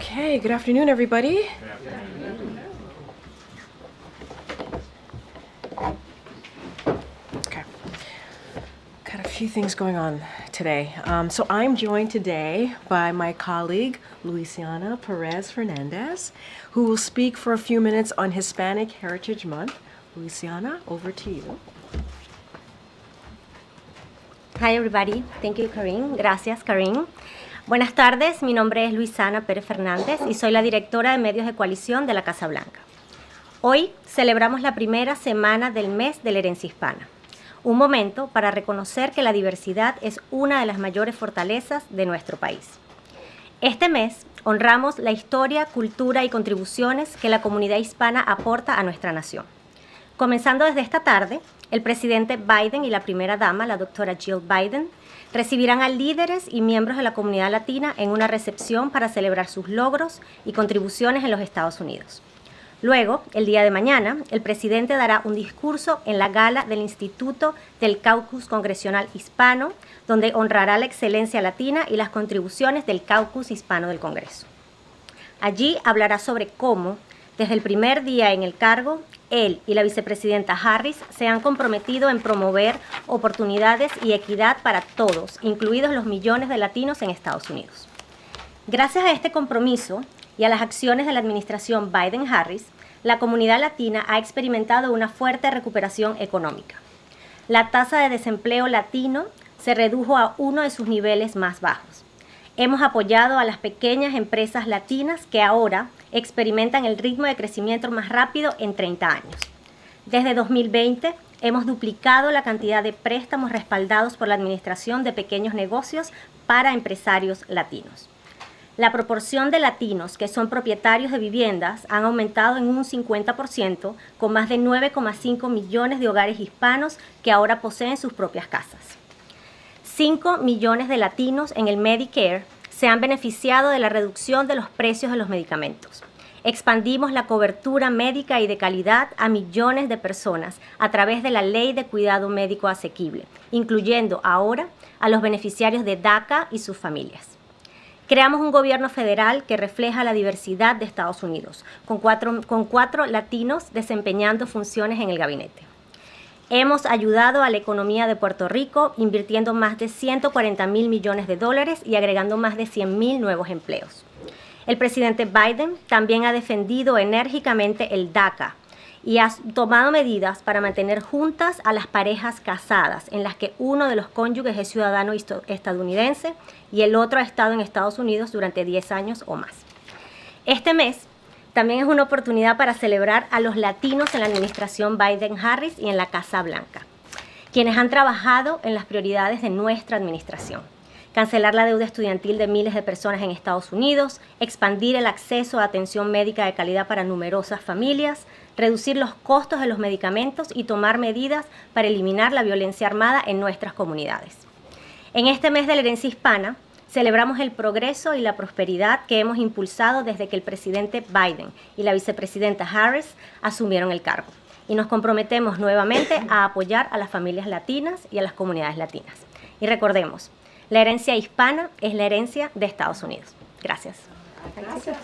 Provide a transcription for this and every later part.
Okay, good afternoon, everybody. Good afternoon. Okay, got a few things going on today. So I'm joined today by my colleague, Luisiana Perez Fernandez, who will speak for a few minutes on Hispanic Heritage Month. Luisiana, over to you. Hi everybody, thank you Karine, gracias Karine. Buenas tardes, mi nombre es Luisiana Pérez Fernández y soy la directora de medios de coalición de la Casa Blanca. Hoy celebramos la primera semana del mes de la herencia hispana, un momento para reconocer que la diversidad es una de las mayores fortalezas de nuestro país. Este mes honramos la historia, cultura y contribuciones que la comunidad hispana aporta a nuestra nación. Comenzando desde esta tarde, el presidente Biden y la primera dama, la doctora Jill Biden, recibirán a líderes y miembros de la comunidad latina en una recepción para celebrar sus logros y contribuciones en los Estados Unidos. Luego, el día de mañana, el presidente dará un discurso en la gala del Instituto del Caucus Congresional Hispano, donde honrará la excelencia latina y las contribuciones del Caucus Hispano del Congreso. Allí hablará sobre cómo, desde el primer día en el cargo, él y la vicepresidenta Harris se han comprometido en promover oportunidades y equidad para todos, incluidos los millones de latinos en Estados Unidos. Gracias a este compromiso y a las acciones de la administración Biden-Harris, la comunidad latina ha experimentado una fuerte recuperación económica. La tasa de desempleo latino se redujo a uno de sus niveles más bajos. Hemos apoyado a las pequeñas empresas latinas que ahora experimentan el ritmo de crecimiento más rápido en 30 años. Desde 2020, hemos duplicado la cantidad de préstamos respaldados por la Administración de Pequeños Negocios para empresarios latinos. La proporción de latinos que son propietarios de viviendas han aumentado en un 50%, con más de 9,5 millones de hogares hispanos que ahora poseen sus propias casas. 5 millones de latinos en el Medicare se han beneficiado de la reducción de los precios de los medicamentos. Expandimos la cobertura médica y de calidad a millones de personas a través de la Ley de Cuidado Médico Asequible, incluyendo ahora a los beneficiarios de DACA y sus familias. Creamos un gobierno federal que refleja la diversidad de Estados Unidos, con cuatro latinos desempeñando funciones en el gabinete. Hemos ayudado a la economía de Puerto Rico invirtiendo más de 140 mil millones de dólares y agregando más de 100,000 nuevos empleos. El presidente Biden también ha defendido enérgicamente el DACA y ha tomado medidas para mantener juntas a las parejas casadas en las que uno de los cónyuges es ciudadano estadounidense y el otro ha estado en Estados Unidos durante 10 años o más. Este mes también es una oportunidad para celebrar a los latinos en la administración Biden-Harris y en la Casa Blanca, quienes han trabajado en las prioridades de nuestra administración. Cancelar la deuda estudiantil de miles de personas en Estados Unidos, expandir el acceso a atención médica de calidad para numerosas familias, reducir los costos de los medicamentos y tomar medidas para eliminar la violencia armada en nuestras comunidades. En este mes de la herencia hispana, celebramos el progreso y la prosperidad que hemos impulsado desde que el presidente Biden y la vicepresidenta Harris asumieron el cargo. Y nos comprometemos nuevamente a apoyar a las familias latinas y a las comunidades latinas. Y recordemos, la herencia hispana es la herencia de Estados Unidos. Gracias. Gracias.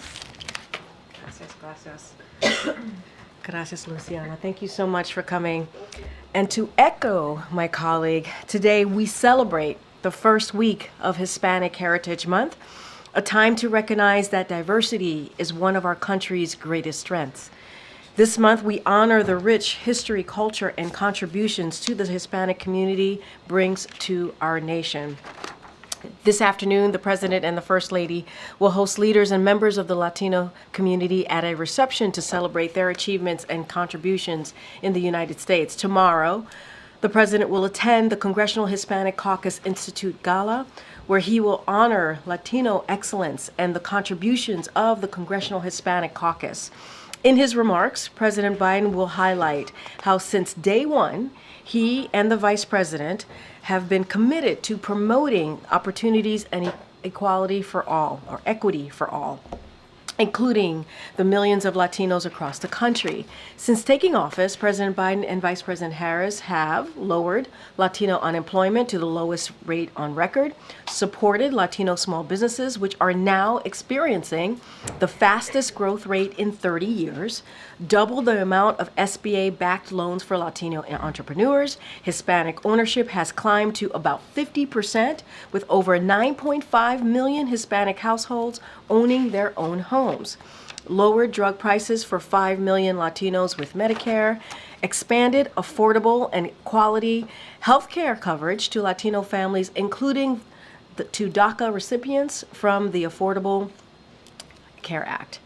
Gracias, Luciana. Thank you so much for coming. And to echo my colleague, today we celebrate the first week of Hispanic Heritage Month, a time to recognize that diversity is one of our country's greatest strengths. This month, we honor the rich history, culture, and contributions to the Hispanic community brings to our nation. This afternoon, the President and the First Lady will host leaders and members of the Latino community at a reception to celebrate their achievements and contributions in the United States. Tomorrow, the President will attend the Congressional Hispanic Caucus Institute Gala, where he will honor Latino excellence and the contributions of the Congressional Hispanic Caucus. In his remarks, President Biden will highlight how since day one, he and the Vice President have been committed to promoting opportunities and equality for all, or equity for all. including the millions of Latinos across the country. Since taking office, President Biden and Vice President Harris have lowered Latino unemployment to the lowest rate on record, supported Latino small businesses, which are now experiencing the fastest growth rate in 30 years, doubled the amount of SBA-backed loans for Latino entrepreneurs. Hispanic ownership has climbed to about 50%, with over 9.5 million Hispanic households owning their own homes. Lowered drug prices for 5 million Latinos with Medicare, expanded affordable and quality health care coverage to Latino families, including to DACA recipients from the Affordable Care Act.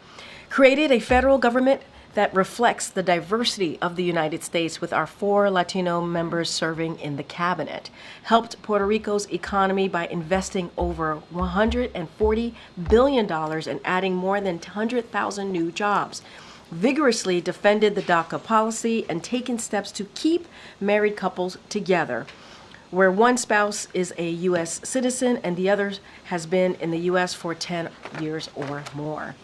Created a federal government that reflects the diversity of the United States, with our 4 Latino members serving in the cabinet. Helped Puerto Rico's economy by investing over $140 billion and adding more than 100,000 new jobs. Vigorously defended the DACA policy and taken steps to keep married couples together, where one spouse is a U.S. citizen and the other has been in the U.S. for 10 years or more.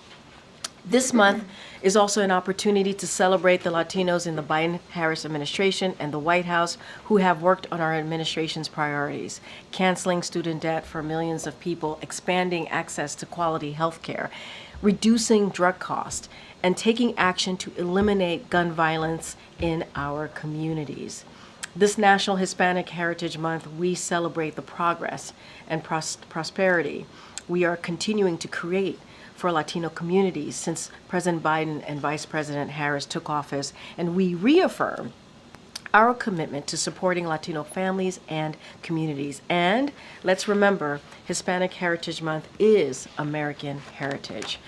This month is also an opportunity to celebrate the Latinos in the Biden-Harris administration and the White House who have worked on our administration's priorities: canceling student debt for millions of people, expanding access to quality health care, reducing drug costs, and taking action to eliminate gun violence in our communities. This National Hispanic Heritage Month, we celebrate the progress and prosperity we are continuing to create for Latino communities since President Biden and Vice President Harris took office, and we reaffirm our commitment to supporting Latino families and communities. And let's remember, Hispanic Heritage Month is American heritage.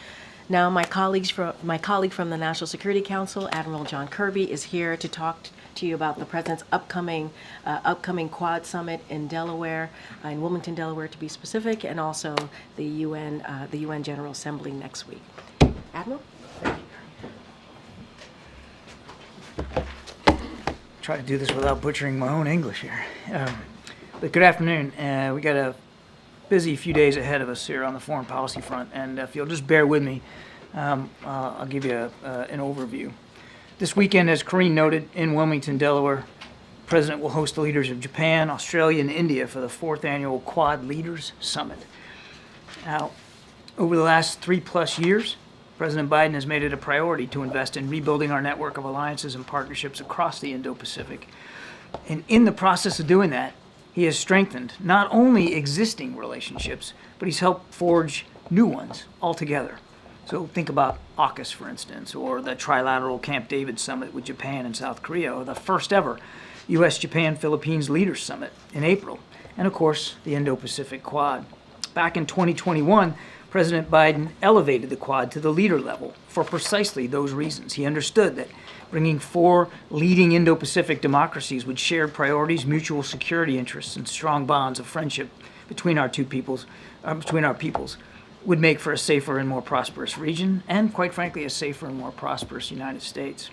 Now, my colleague from the National Security Council, Admiral John Kirby, is here to talk to you about the President's upcoming Quad Summit in Delaware, in Wilmington, Delaware, to be specific, and also the UN General Assembly next week. Admiral? Try to do this without butchering my own English here. But good afternoon. We got a busy few days ahead of us here on the foreign policy front, and if you'll just bear with me, I'll give you an overview. This weekend, as Karine noted, in Wilmington, Delaware, the President will host the leaders of Japan, Australia, and India for the 4th Annual Quad Leaders Summit. Now, over the last 3+ years, President Biden has made it a priority to invest in rebuilding our network of alliances and partnerships across the Indo-Pacific. And in the process of doing that, he has strengthened not only existing relationships, but he's helped forge new ones altogether. So think about AUKUS, for instance, or the trilateral Camp David Summit with Japan and South Korea, or the first ever U.S.-Japan-Philippines Leaders Summit in April, and of course, the Indo-Pacific Quad. Back in 2021, President Biden elevated the Quad to the leader level for precisely those reasons. He understood that bringing 4 leading Indo-Pacific democracies with shared priorities, mutual security interests, and strong bonds of friendship between our peoples, would make for a safer and more prosperous region, and quite frankly, a safer and more prosperous United States.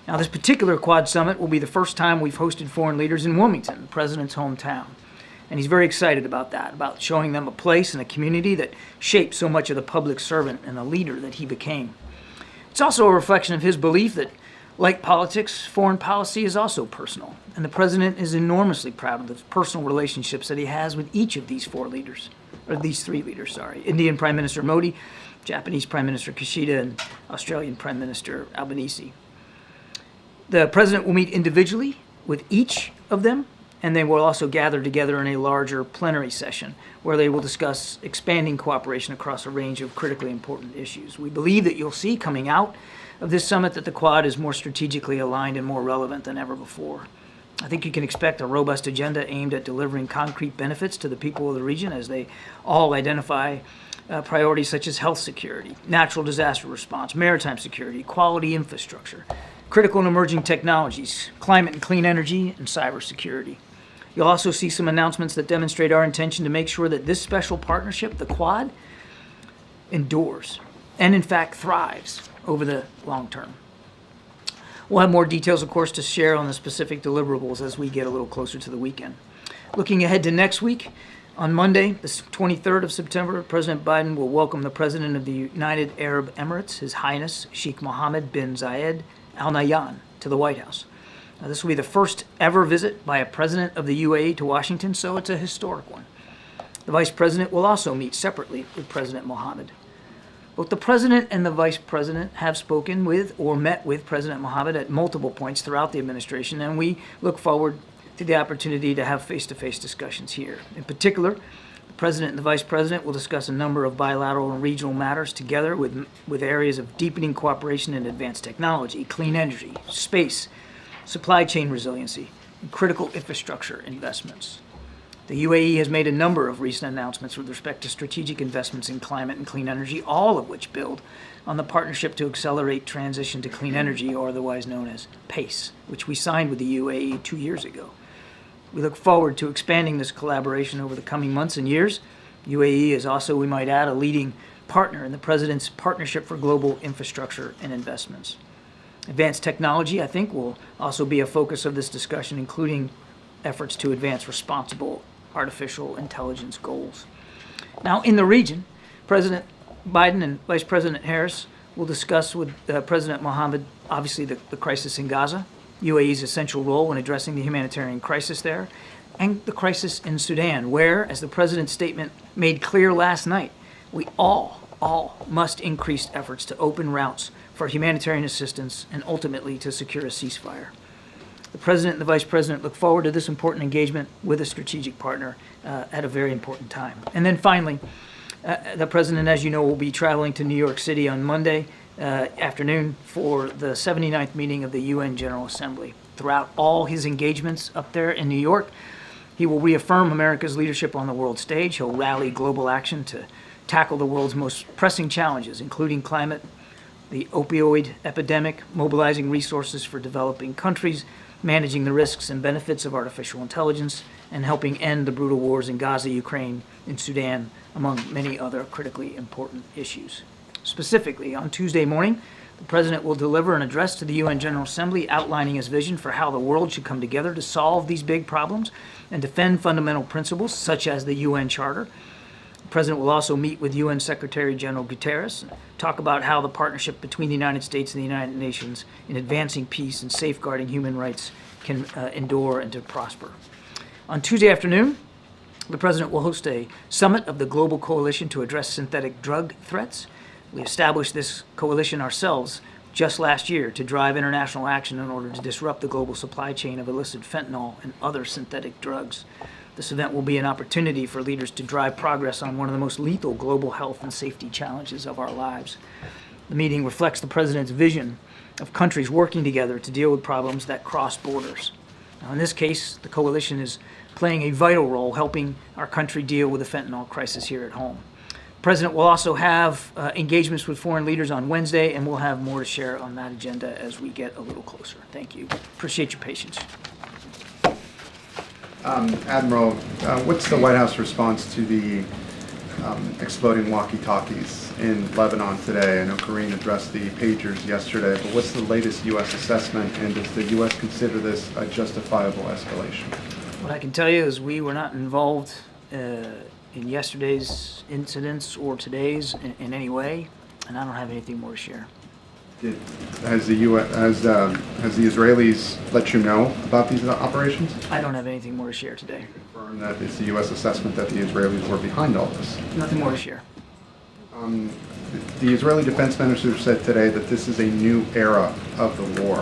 Now, this particular Quad Summit will be the first time we've hosted foreign leaders in Wilmington, the President's hometown. And he's very excited about that, about showing them a place and a community that shaped so much of the public servant and the leader that he became. It's also a reflection of his belief that, like politics, foreign policy is also personal. And the President is enormously proud of the personal relationships that he has with each of these 3 leaders. Indian Prime Minister Modi, Japanese Prime Minister Kishida, and Australian Prime Minister Albanese. The President will meet individually with each of them, and they will also gather together in a larger plenary session where they will discuss expanding cooperation across a range of critically important issues. We believe that you'll see coming out of this summit that the Quad is more strategically aligned and more relevant than ever before. I think you can expect a robust agenda aimed at delivering concrete benefits to the people of the region as they all identify priorities such as health security, natural disaster response, maritime security, quality infrastructure, critical and emerging technologies, climate and clean energy, and cybersecurity. You'll also see some announcements that demonstrate our intention to make sure that this special partnership, the Quad, endures and in fact thrives over the long term. We'll have more details, of course, to share on the specific deliverables as we get a little closer to the weekend. Looking ahead to next week, On Monday, the 23rd of September, President Biden will welcome the President of the United Arab Emirates, His Highness Sheikh Mohammed bin Zayed Al Nahyan, to the White House. Now, this will be the first ever visit by a president of the UAE to Washington, so it's a historic one. The Vice President will also meet separately with President Mohammed. Both the President and the Vice President have spoken with or met with President Mohammed at multiple points throughout the administration, and we look forward to the opportunity to have face-to-face discussions here. In particular, the President and the Vice President will discuss a number of bilateral and regional matters together with areas of deepening cooperation in advanced technology, clean energy, space, supply chain resiliency, and critical infrastructure investments. The UAE has made a number of recent announcements with respect to strategic investments in climate and clean energy, all of which build on the Partnership to Accelerate Transition to Clean Energy, or otherwise known as PACE, which we signed with the UAE 2 years ago. We look forward to expanding this collaboration over the coming months and years. UAE is also, we might add, a leading partner in the President's Partnership for Global Infrastructure and Investments. Advanced technology, I think, will also be a focus of this discussion, including efforts to advance responsible artificial intelligence goals. Now, in the region, President Biden and Vice President Harris will discuss with President Mohammed, obviously, the crisis in Gaza, UAE's essential role in addressing the humanitarian crisis there, and the crisis in Sudan, where, as the President's statement made clear last night, we all must increase efforts to open routes for humanitarian assistance and ultimately to secure a ceasefire. The President and the Vice President look forward to this important engagement with a strategic partner at a very important time. And then finally, the President, as you know, will be traveling to New York City on Monday afternoon for the 79th meeting of the UN General Assembly. Throughout all his engagements up there in New York, he will reaffirm America's leadership on the world stage. He'll rally global action to tackle the world's most pressing challenges, including climate, the opioid epidemic, mobilizing resources for developing countries, managing the risks and benefits of artificial intelligence, and helping end the brutal wars in Gaza, Ukraine, and Sudan, among many other critically important issues. Specifically, on Tuesday morning, the President will deliver an address to the UN General Assembly outlining his vision for how the world should come together to solve these big problems and defend fundamental principles such as the UN Charter. The President will also meet with UN Secretary General Guterres and talk about how the partnership between the United States and the United Nations in advancing peace and safeguarding human rights can endure and to prosper. On Tuesday afternoon, the President will host a summit of the Global Coalition to Address Synthetic Drug Threats. We established this coalition ourselves just last year to drive international action in order to disrupt the global supply chain of illicit fentanyl and other synthetic drugs. This event will be an opportunity for leaders to drive progress on one of the most lethal global health and safety challenges of our lives. The meeting reflects the President's vision of countries working together to deal with problems that cross borders. Now, in this case, the coalition is playing a vital role helping our country deal with the fentanyl crisis here at home. The President will also have engagements with foreign leaders on Wednesday, and we'll have more to share on that agenda as we get a little closer. Thank you. Appreciate your patience. Admiral, what's the White House response to the exploding walkie-talkies in Lebanon today? I know Karine addressed the pagers yesterday, but what's the latest U.S. assessment, and does the U.S. consider this a justifiable escalation? What I can tell you is we were not involved in yesterday's incidents or today's in any way, and I don't have anything more to share. Has the Israelis let you know about these operations? I don't have anything more to share today. Confirm that it's the U.S. assessment that the Israelis were behind all this. Nothing more to share. The Israeli defense minister said today that this is a new era of the war.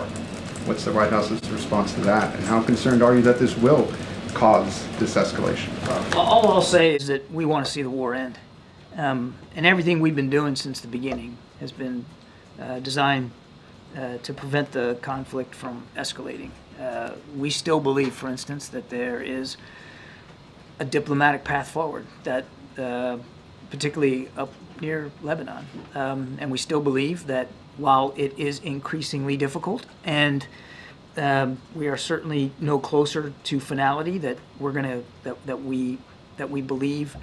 What's the White House's response to that, and how concerned are you that this will cause this escalation? All I'll say is that we want to see the war end. And everything we've been doing since the beginning has been designed to prevent the conflict from escalating. We still believe, for instance, that there is a diplomatic path forward, that particularly up near Lebanon. And we still believe that while it is increasingly difficult and we are certainly no closer to finality, that we believe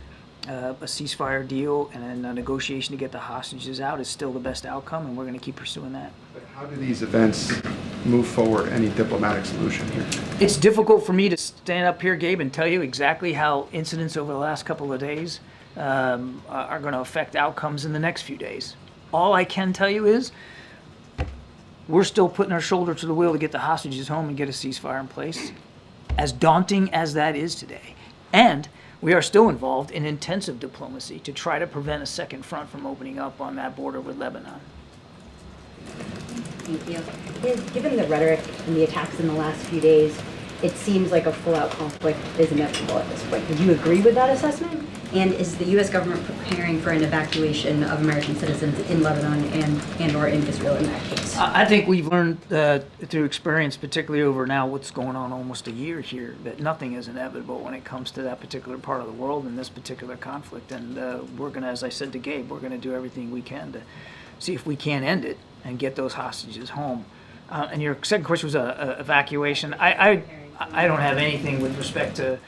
a ceasefire deal and a negotiation to get the hostages out is still the best outcome, and we're going to keep pursuing that. But how do these events move forward any diplomatic solution here? It's difficult for me to stand up here, Gabe, and tell you exactly how incidents over the last couple of days are going to affect outcomes in the next few days. All I can tell you is we're still putting our shoulder to the wheel to get the hostages home and get a ceasefire in place, as daunting as that is today. And we are still involved in intensive diplomacy to try to prevent a second front from opening up on that border with Lebanon. Thank you. Given the rhetoric and the attacks in the last few days, it seems like a full-out conflict is inevitable at this point. Would you agree with that assessment? And is the U.S. government preparing for an evacuation of American citizens in Lebanon and or in Israel in that case? I think we've learned through experience, particularly over now what's going on almost a year here, that nothing is inevitable when it comes to that particular part of the world and this particular conflict. And we're going to, as I said to Gabe, we're going to do everything we can to see if we can end it and get those hostages home. And your second question was evacuation. I don't have anything with respect to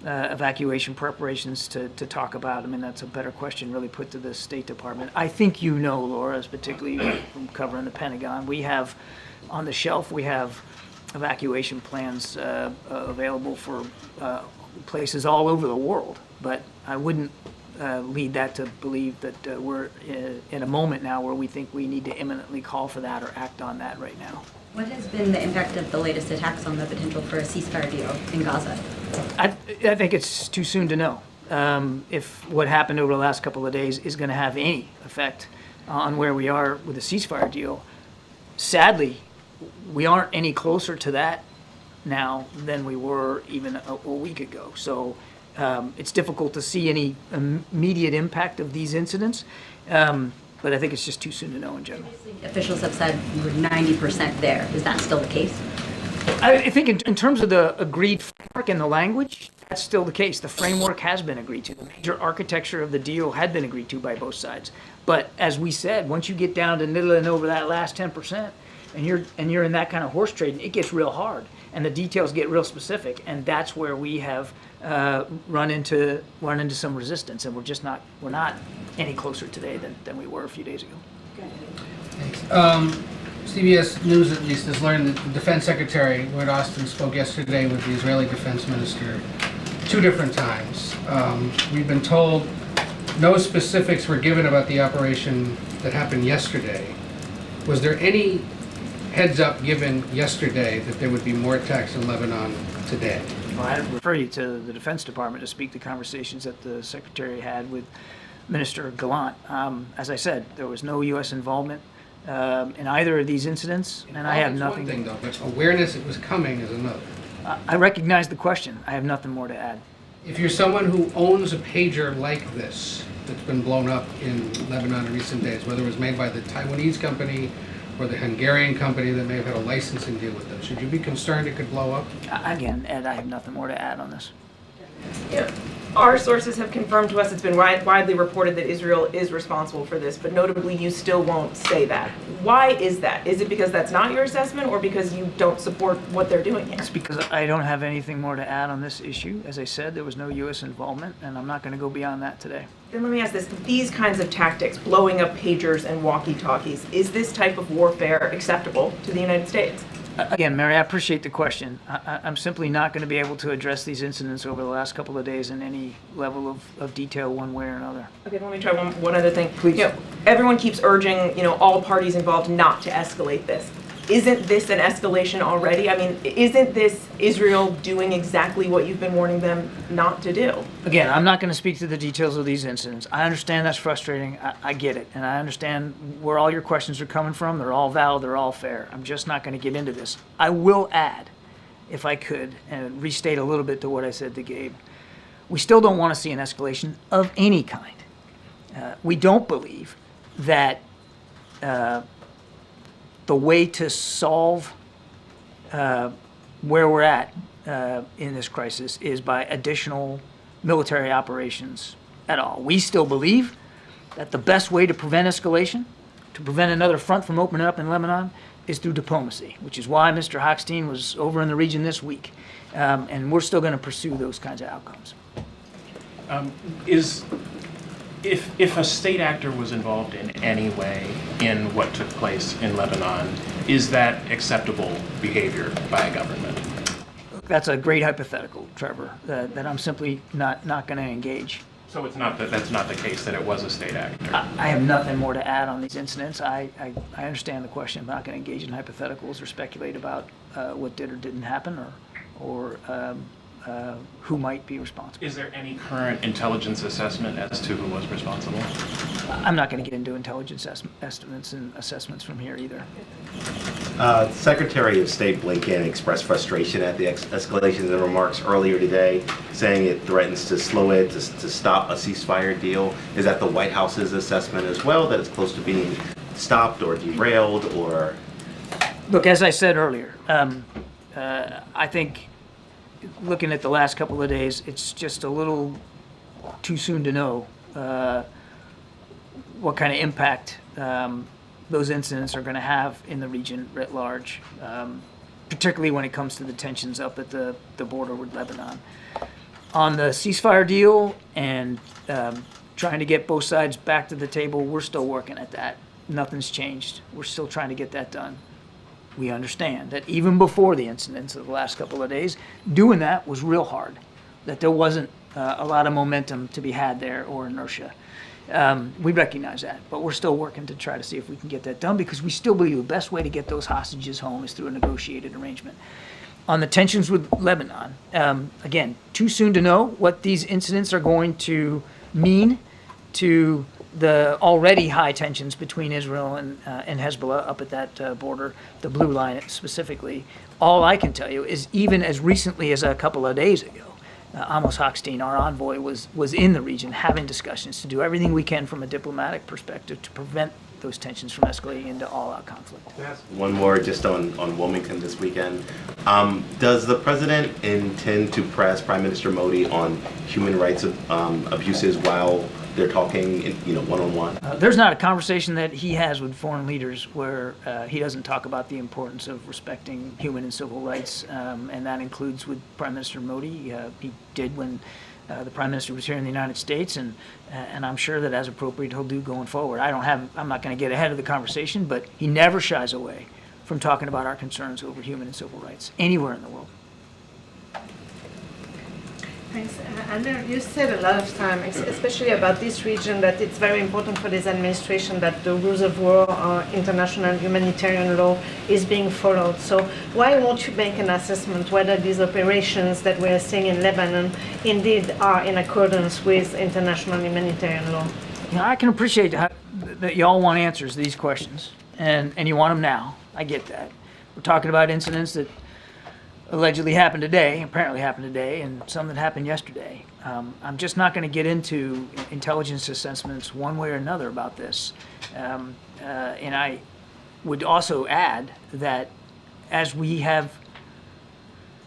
evacuation preparations to talk about. I mean, that's a better question really put to the State Department. I think you know, Laura, particularly from covering the Pentagon, we have on the shelf, we have evacuation plans available for places all over the world. But I wouldn't lead that to believe that we're in a moment now where we think we need to imminently call for that or act on that right now. What has been the impact of the latest attacks on the potential for a ceasefire deal in Gaza? I think it's too soon to know if what happened over the last couple of days is going to have any effect on where we are with a ceasefire deal. Sadly, we aren't any closer to that now than we were even a week ago. So it's difficult to see any immediate impact of these incidents, but I think it's just too soon to know in general. Officials have said we're 90% there. Is that still the case? I think in terms of the agreed framework and the language, that's still the case. The framework has been agreed to. The major architecture of the deal had been agreed to by both sides. But as we said, once you get down to niddling over that last 10%, and you're in that kind of horse trading, it gets real hard, and the details get real specific, and that's where we have run into some resistance, and we're not any closer today than we were a few days ago. Thanks. CBS News, at least, has learned that the Defense Secretary, Lloyd Austin, spoke yesterday with the Israeli Defense Minister 2 different times. We've been told no specifics were given about the operation that happened yesterday. Was there any heads up given yesterday that there would be more attacks in Lebanon today? Well, I'd refer you to the Defense Department to speak to conversations that the Secretary had with Minister Gallant. As I said, there was no U.S. involvement in either of these incidents, and I have nothing. One thing, though, but awareness it was coming is another. I recognize the question. I have nothing more to add. If you're someone who owns a pager like this that's been blown up in Lebanon in recent days, whether it was made by the Taiwanese company or the Hungarian company that may have had a licensing deal with them, should you be concerned it could blow up? Again, Ed, I have nothing more to add on this. Yeah. Our sources have confirmed to us it's been widely reported that Israel is responsible for this, but notably you still won't say that. Why is that? Is it because that's not your assessment or because you don't support what they're doing here? It's because I don't have anything more to add on this issue. As I said, there was no U.S. involvement, and I'm not going to go beyond that today. Then let me ask this. These kinds of tactics, blowing up pagers and walkie-talkies, is this type of warfare acceptable to the United States? Again, Mary, I appreciate the question. I'm simply not going to be able to address these incidents over the last couple of days in any level of detail one way or another. Okay, let me try one other thing. Please. Everyone keeps urging, all parties involved not to escalate this. Isn't this an escalation already? I mean, isn't this Israel doing exactly what you've been warning them not to do? Again, I'm not going to speak to the details of these incidents. I understand that's frustrating. I get it. And I understand where all your questions are coming from. They're all valid. They're all fair. I'm just not going to get into this. I will add, if I could, and restate a little bit to what I said to Gabe. We still don't want to see an escalation of any kind. We don't believe that the way to solve where we're at in this crisis is by additional military operations at all. We still believe that the best way to prevent escalation, to prevent another front from opening up in Lebanon, is through diplomacy, which is why Mr. Hochstein was over in the region this week. And we're still going to pursue those kinds of outcomes. If a state actor was involved in any way in what took place in Lebanon, Is that acceptable behavior by a government? That's a great hypothetical, Trevor, that I'm simply not going to engage. So it's not that that's not the case, that it was a state actor? I have nothing more to add on these incidents. I understand the question. I'm not going to engage in hypotheticals or speculate about what did or didn't happen or who might be responsible. Is there any current intelligence assessment as to who was responsible? I'm not going to get into intelligence estimates and assessments from here either. Secretary of State Blinken expressed frustration at the escalations and remarks earlier today, saying it threatens to slow it, to stop a ceasefire deal. Is that the White House's assessment as well, that it's close to being stopped or derailed, or? Look, as I said earlier, I think looking at the last couple of days, it's just a little too soon to know what kind of impact those incidents are going to have in the region writ large, particularly when it comes to the tensions up at the border with Lebanon. On the ceasefire deal and trying to get both sides back to the table, we're still working at that. Nothing's changed. We're still trying to get that done. We understand that even before the incidents of the last couple of days, doing that was real hard, that there wasn't a lot of momentum to be had there or inertia. We recognize that, but we're still working to try to see if we can get that done, because we still believe the best way to get those hostages home is through a negotiated arrangement. On the tensions with Lebanon, again, too soon to know what these incidents are going to mean to the already high tensions between Israel and Hezbollah up at that border, the blue line specifically. All I can tell you is even as recently as a couple of days ago, Amos Hochstein, our envoy, was in the region having discussions to do everything we can from a diplomatic perspective to prevent those tensions from escalating into all-out conflict. One more just on Wilmington this weekend. Does the president intend to press Prime Minister Modi on human rights abuses while they're talking, one-on-one? There's not a conversation that he has with foreign leaders where he doesn't talk about the importance of respecting human and civil rights, and that includes with Prime Minister Modi. He did when the Prime Minister was here in the United States, and I'm sure that as appropriate he'll do going forward. I'm not going to get ahead of the conversation, but he never shies away from talking about our concerns over human and civil rights anywhere in the world. Thanks. And you said a lot of time, especially about this region, that it's very important for this administration that the rules of war or international humanitarian law is being followed. So why won't you make an assessment whether these operations that we're seeing in Lebanon indeed are in accordance with international humanitarian law? I can appreciate that y'all want answers to these questions, and you want them now. I get that. We're talking about incidents that allegedly happened today, apparently happened today, and some that happened yesterday. I'm just not going to get into intelligence assessments one way or another about this. And I would also add that, as we have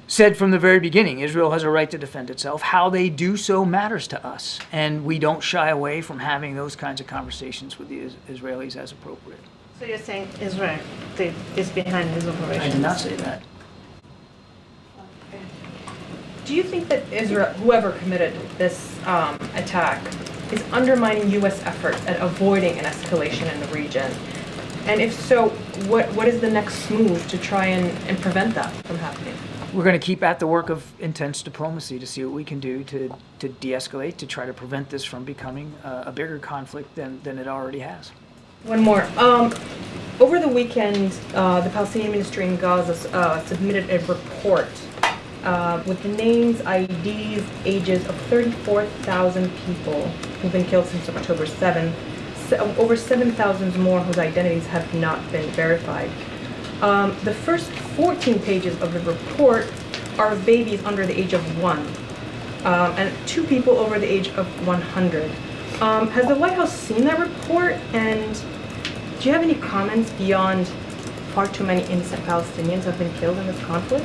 said from the very beginning, Israel has a right to defend itself. How they do so matters to us, and we don't shy away from having those kinds of conversations with the Israelis as appropriate. So you're saying Israel is behind these operations? I did not say that. Do you think that Israel, whoever committed this attack, is undermining U.S. efforts at avoiding an escalation in the region? And if so, what is the next move to try and prevent that from happening? We're going to keep at the work of intense diplomacy to see what we can do to de-escalate, to try to prevent this from becoming a bigger conflict than it already has. One more. Over the weekend, the Palestinian ministry in Gaza submitted a report with the names, IDs, ages of 34,000 people who've been killed since October 7. Over 7,000 more whose identities have not been verified. The first 14 pages of the report are of babies under the age of 1, and 2 people over the age of 100. Has the White House seen that report, and do you have any comments beyond far too many innocent Palestinians have been killed in this conflict?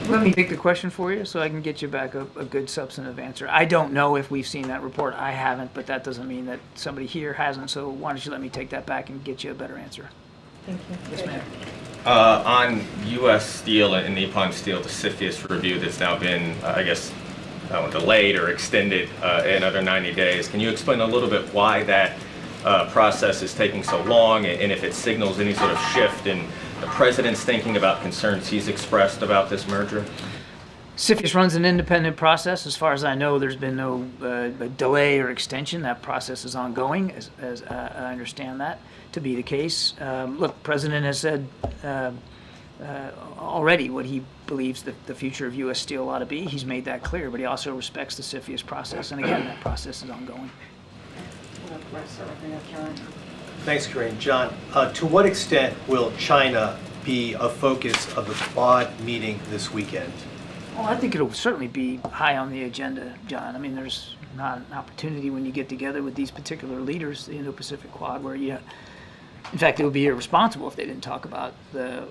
Let me take the question for you so I can get you back a good substantive answer. I don't know if we've seen that report. I haven't, but that doesn't mean that somebody here hasn't, so why don't you let me take that back and get you a better answer. Thank you. Yes, ma'am. On U.S. Steel and Nippon Steel, the CFIUS review that's now been, delayed or extended another 90 days, can you explain a little bit why that process is taking so long, and if it signals any sort of shift in the president's thinking about concerns he's expressed about this merger? CFIUS runs an independent process. As far as I know, there's been no delay or extension. That process is ongoing, as I understand that to be the case. Look, the President has said already what he believes that the future of U.S. Steel ought to be. He's made that clear, but he also respects the CFIUS process. And again, that process is ongoing. Thanks, Karine. John, to what extent will China be a focus of the Quad meeting this weekend? Well, I think it'll certainly be high on the agenda, John. I mean, there's not an opportunity when you get together with these particular leaders, the Indo-Pacific Quad, where in fact, it would be irresponsible if they didn't talk about the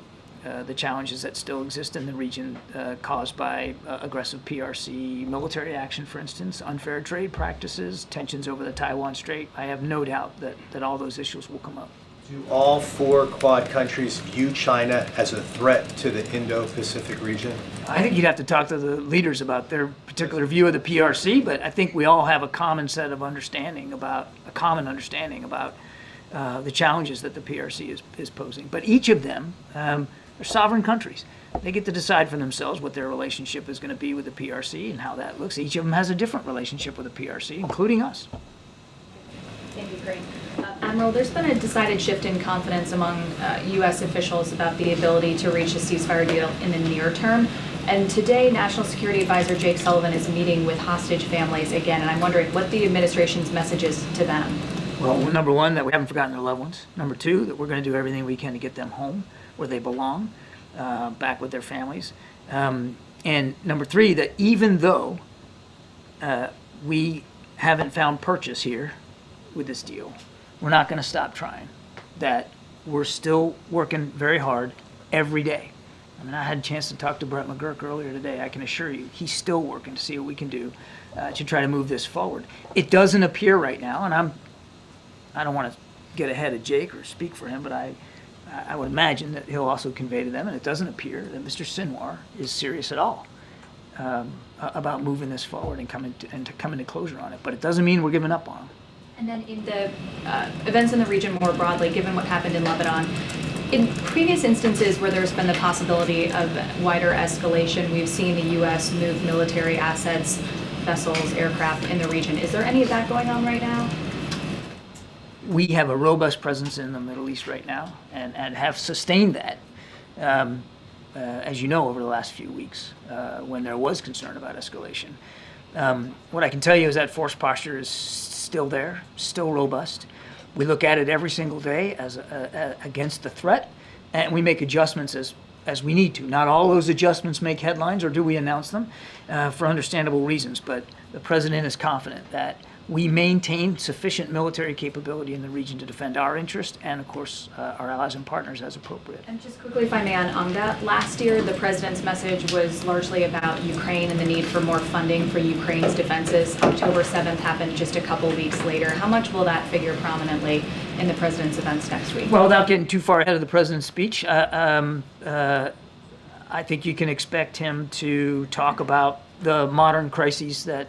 challenges that still exist in the region caused by aggressive PRC military action, for instance, unfair trade practices, tensions over the Taiwan Strait. I have no doubt that all those issues will come up. Do all 4 Quad countries view China as a threat to the Indo-Pacific region? I think you'd have to talk to the leaders about their particular view of the PRC, but I think we all have a common understanding about the challenges that the PRC is posing. But each of them are sovereign countries. They get to decide for themselves what their relationship is going to be with the PRC and how that looks. Each of them has a different relationship with the PRC, including us. Thank you, Karine. Admiral, there's been a decided shift in confidence among U.S. officials about the ability to reach a ceasefire deal in the near term. And today, National Security Advisor Jake Sullivan is meeting with hostage families again, and I'm wondering what the administration's message is to them. Well, number one, that we haven't forgotten their loved ones. Number two, that we're going to do everything we can to get them home where they belong, back with their families. And number three, that even though we haven't found purchase here with this deal, we're not going to stop trying. That we're still working very hard every day. I mean, I had a chance to talk to Brett McGurk earlier today. I can assure you, he's still working to see what we can do to try to move this forward. It doesn't appear right now, and I don't want to get ahead of Jake or speak for him, but I would imagine that he'll also convey to them, and it doesn't appear that Mr. Sinwar is serious at all about moving this forward and coming to closure on it. But it doesn't mean we're giving up on him. And then in the events in the region more broadly, given what happened in Lebanon, in previous instances where there's been the possibility of wider escalation, we've seen the U.S. move military assets, vessels, aircraft in the region. Is there any of that going on right now? We have a robust presence in the Middle East right now and have sustained that, as you know, over the last few weeks when there was concern about escalation. What I can tell you is that force posture is still there, still robust. We look at it every single day as against the threat, and we make adjustments as we need to. Not all those adjustments make headlines, or do we announce them for understandable reasons, but the President is confident that we maintain sufficient military capability in the region to defend our interest and, of course, our allies and partners as appropriate. And just quickly, if I may, on that, last year the President's message was largely about Ukraine and the need for more funding for Ukraine's defenses. October 7th happened just a couple weeks later. How much will that figure prominently in the President's events next week? Well, without getting too far ahead of the President's speech, I think you can expect him to talk about the modern crises that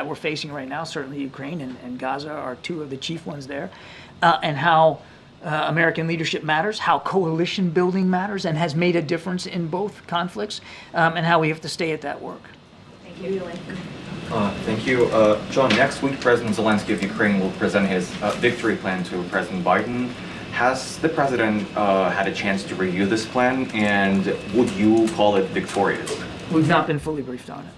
we're facing right now. Certainly Ukraine and Gaza are two of the chief ones there, and how American leadership matters, how coalition building matters and has made a difference in both conflicts, and how we have to stay at that work. Thank you. Thank you. John, next week President Zelensky of Ukraine will present his victory plan to President Biden. Has the President had a chance to review this plan, and would you call it victorious? We've not been fully briefed on it.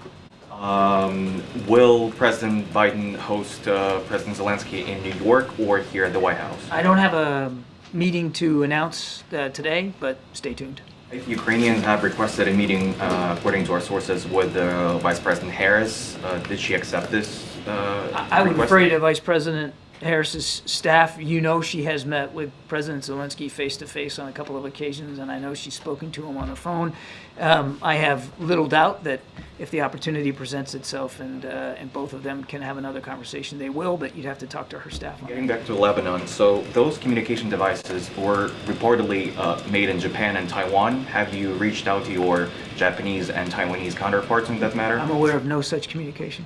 Will President Biden host President Zelensky in New York or here at the White House? I don't have a meeting to announce today, but stay tuned. Ukrainians have requested a meeting, according to our sources, with Vice President Harris. Did she accept this I would refer you to Vice President Harris's staff. You know she has met with President Zelensky face-to-face on a couple of occasions, and I know she's spoken to him on the phone. I have little doubt that if the opportunity presents itself and both of them can have another conversation, they will, but you'd have to talk to her staff on Getting back to Lebanon, so those communication devices were reportedly made in Japan and Taiwan. Have you reached out to your Japanese and Taiwanese counterparts in that matter? I'm aware of no such communication.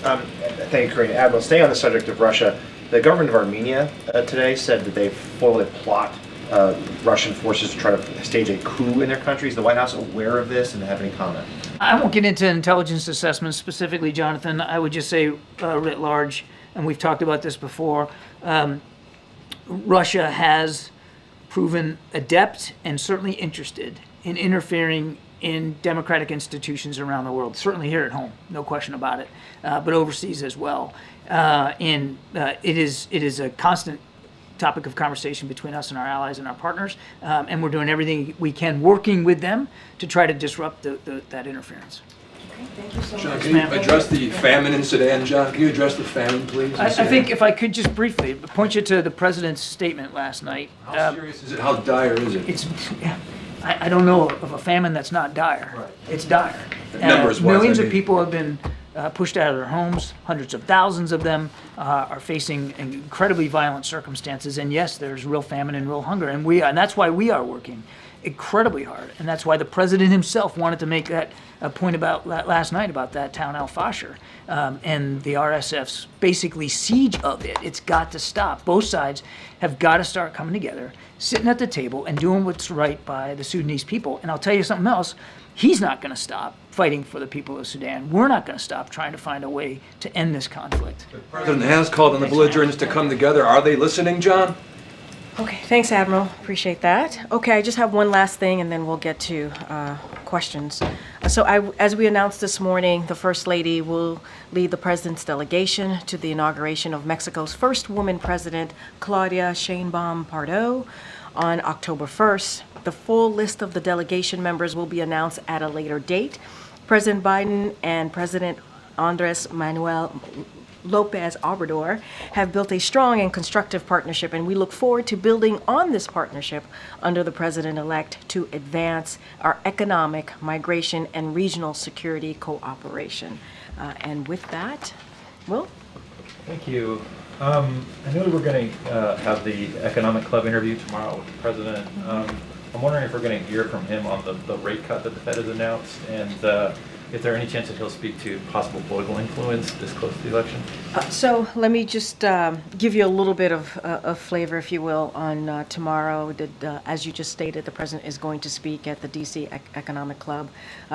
Thank you, Karine. Admiral, staying on the subject of Russia, the government of Armenia today said that they formally plot Russian forces to try to stage a coup in their country. Is the White House aware of this and have any comment? I won't get into intelligence assessments specifically, Jonathan. I would just say writ large, and we've talked about this before, Russia has proven adept and certainly interested in interfering in democratic institutions around the world, certainly here at home, no question about it, but overseas as well. And it is a constant topic of conversation between us and our allies and our partners, and we're doing everything we can working with them to try to disrupt that interference. Thank you so John, much. can you address the famine in Sudan? John, can you address the famine, please? I think if I could just briefly point you to the president's statement last night. How serious is it? How dire is it? I don't know of a famine that's not dire. Right. It's dire. Numbers-wise, Millions I of mean. people have been pushed out of their homes. Hundreds of thousands of them are facing incredibly violent circumstances. And yes, there's real famine and real hunger. And that's why we are working incredibly hard. And that's why the president himself wanted to make that point about last night about that town Al-Fashir and the RSF's basically siege of it. It's got to stop. Both sides have got to start coming together, sitting at the table and doing what's right by the Sudanese people. And I'll tell you something else. He's not going to stop fighting for the people of Sudan. We're not going to stop trying to find a way to end this conflict. The president has called on the belligerents to come together. Are they listening, John? Okay, thanks, Admiral. Appreciate that. Okay, I just have one last thing, and then we'll get to questions. As we announced this morning, the First Lady will lead the President's delegation to the inauguration of Mexico's first woman president, Claudia Sheinbaum Pardo, on October 1st. The full list of the delegation members will be announced at a later date. President Biden and President Andres Manuel Lopez Obrador have built a strong and constructive partnership, and we look forward to building on this partnership under the president-elect to advance our economic, migration, and regional security cooperation. And with that, Will? Thank you. I know we're going to have the Economic Club interview tomorrow with the president. I'm wondering if we're going to hear from him on the rate cut that the Fed has announced, and if there any chance that he'll speak to possible political influence this close to the election. So let me just give you a little bit of flavor, if you will, on tomorrow. As you just stated, the president is going to speak at the DC Economic Club.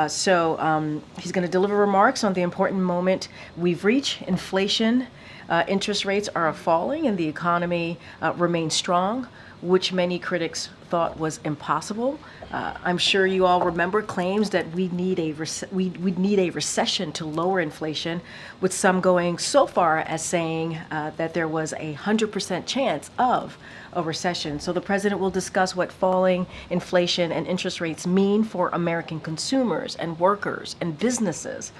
So he's going to deliver remarks on the important moment we've reached. Inflation, interest rates are falling, and the economy remains strong, which many critics thought was impossible. I'm sure you all remember claims that we'd need a recession to lower inflation, with some going so far as saying that there was a 100% chance of a recession. So the president will discuss what falling inflation and interest rates mean for American consumers and workers and businesses.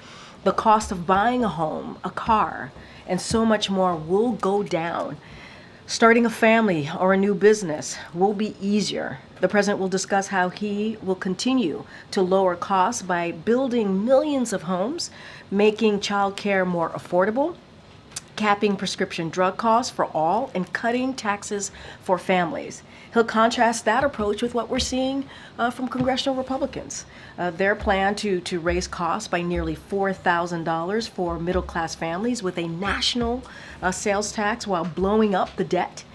The cost of buying a home, a car, and so much more will go down. Starting a family or a new business will be easier. The president will discuss how he will continue to lower costs by building millions of homes, making childcare more affordable, capping prescription drug costs for all, and cutting taxes for families. He'll contrast that approach with what we're seeing from congressional Republicans. Their plan to raise costs by nearly $4,000 for middle-class families with a national sales tax while blowing up the debt,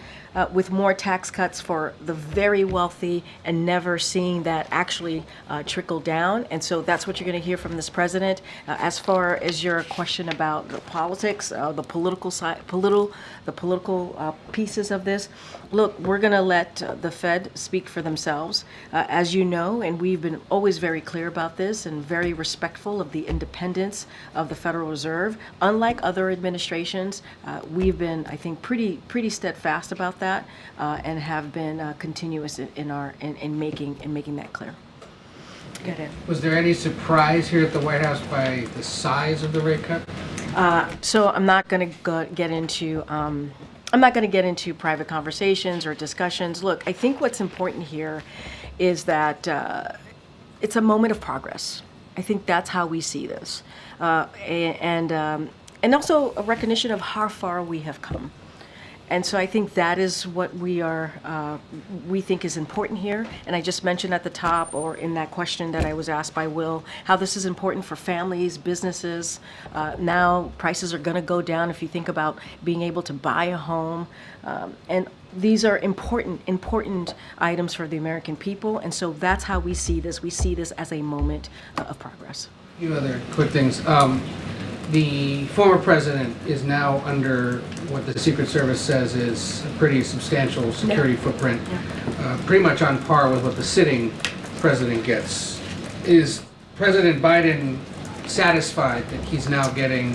with more tax cuts for the very wealthy and never seeing that actually trickle down. And so that's what you're going to hear from this president. As far as your question about the politics, the political side, the political pieces of this, look, we're going to let the Fed speak for themselves. As you know, and we've been always very clear about this and very respectful of the independence of the Federal Reserve. Unlike other administrations, we've been, I think, pretty steadfast about that. And have been continuous in making that clear. Go ahead. Was there any surprise here at the White House by the size of the rate cut? So I'm not going to get into private conversations or discussions. Look, I think what's important here is that it's a moment of progress. I think that's how we see this, and also a recognition of how far we have come. And so I think that is what we think is important here. And I just mentioned at the top, or in that question that I was asked by Will, how this is important for families, businesses. Now prices are going to go down if you think about being able to buy a home. And these are important items for the American people. And so that's how we see this. We see this as a moment of progress. A few other quick things. The former president is now under what the Secret Service says is a pretty substantial security footprint, pretty much on par with what the sitting president gets. Is President Biden satisfied that he's now getting,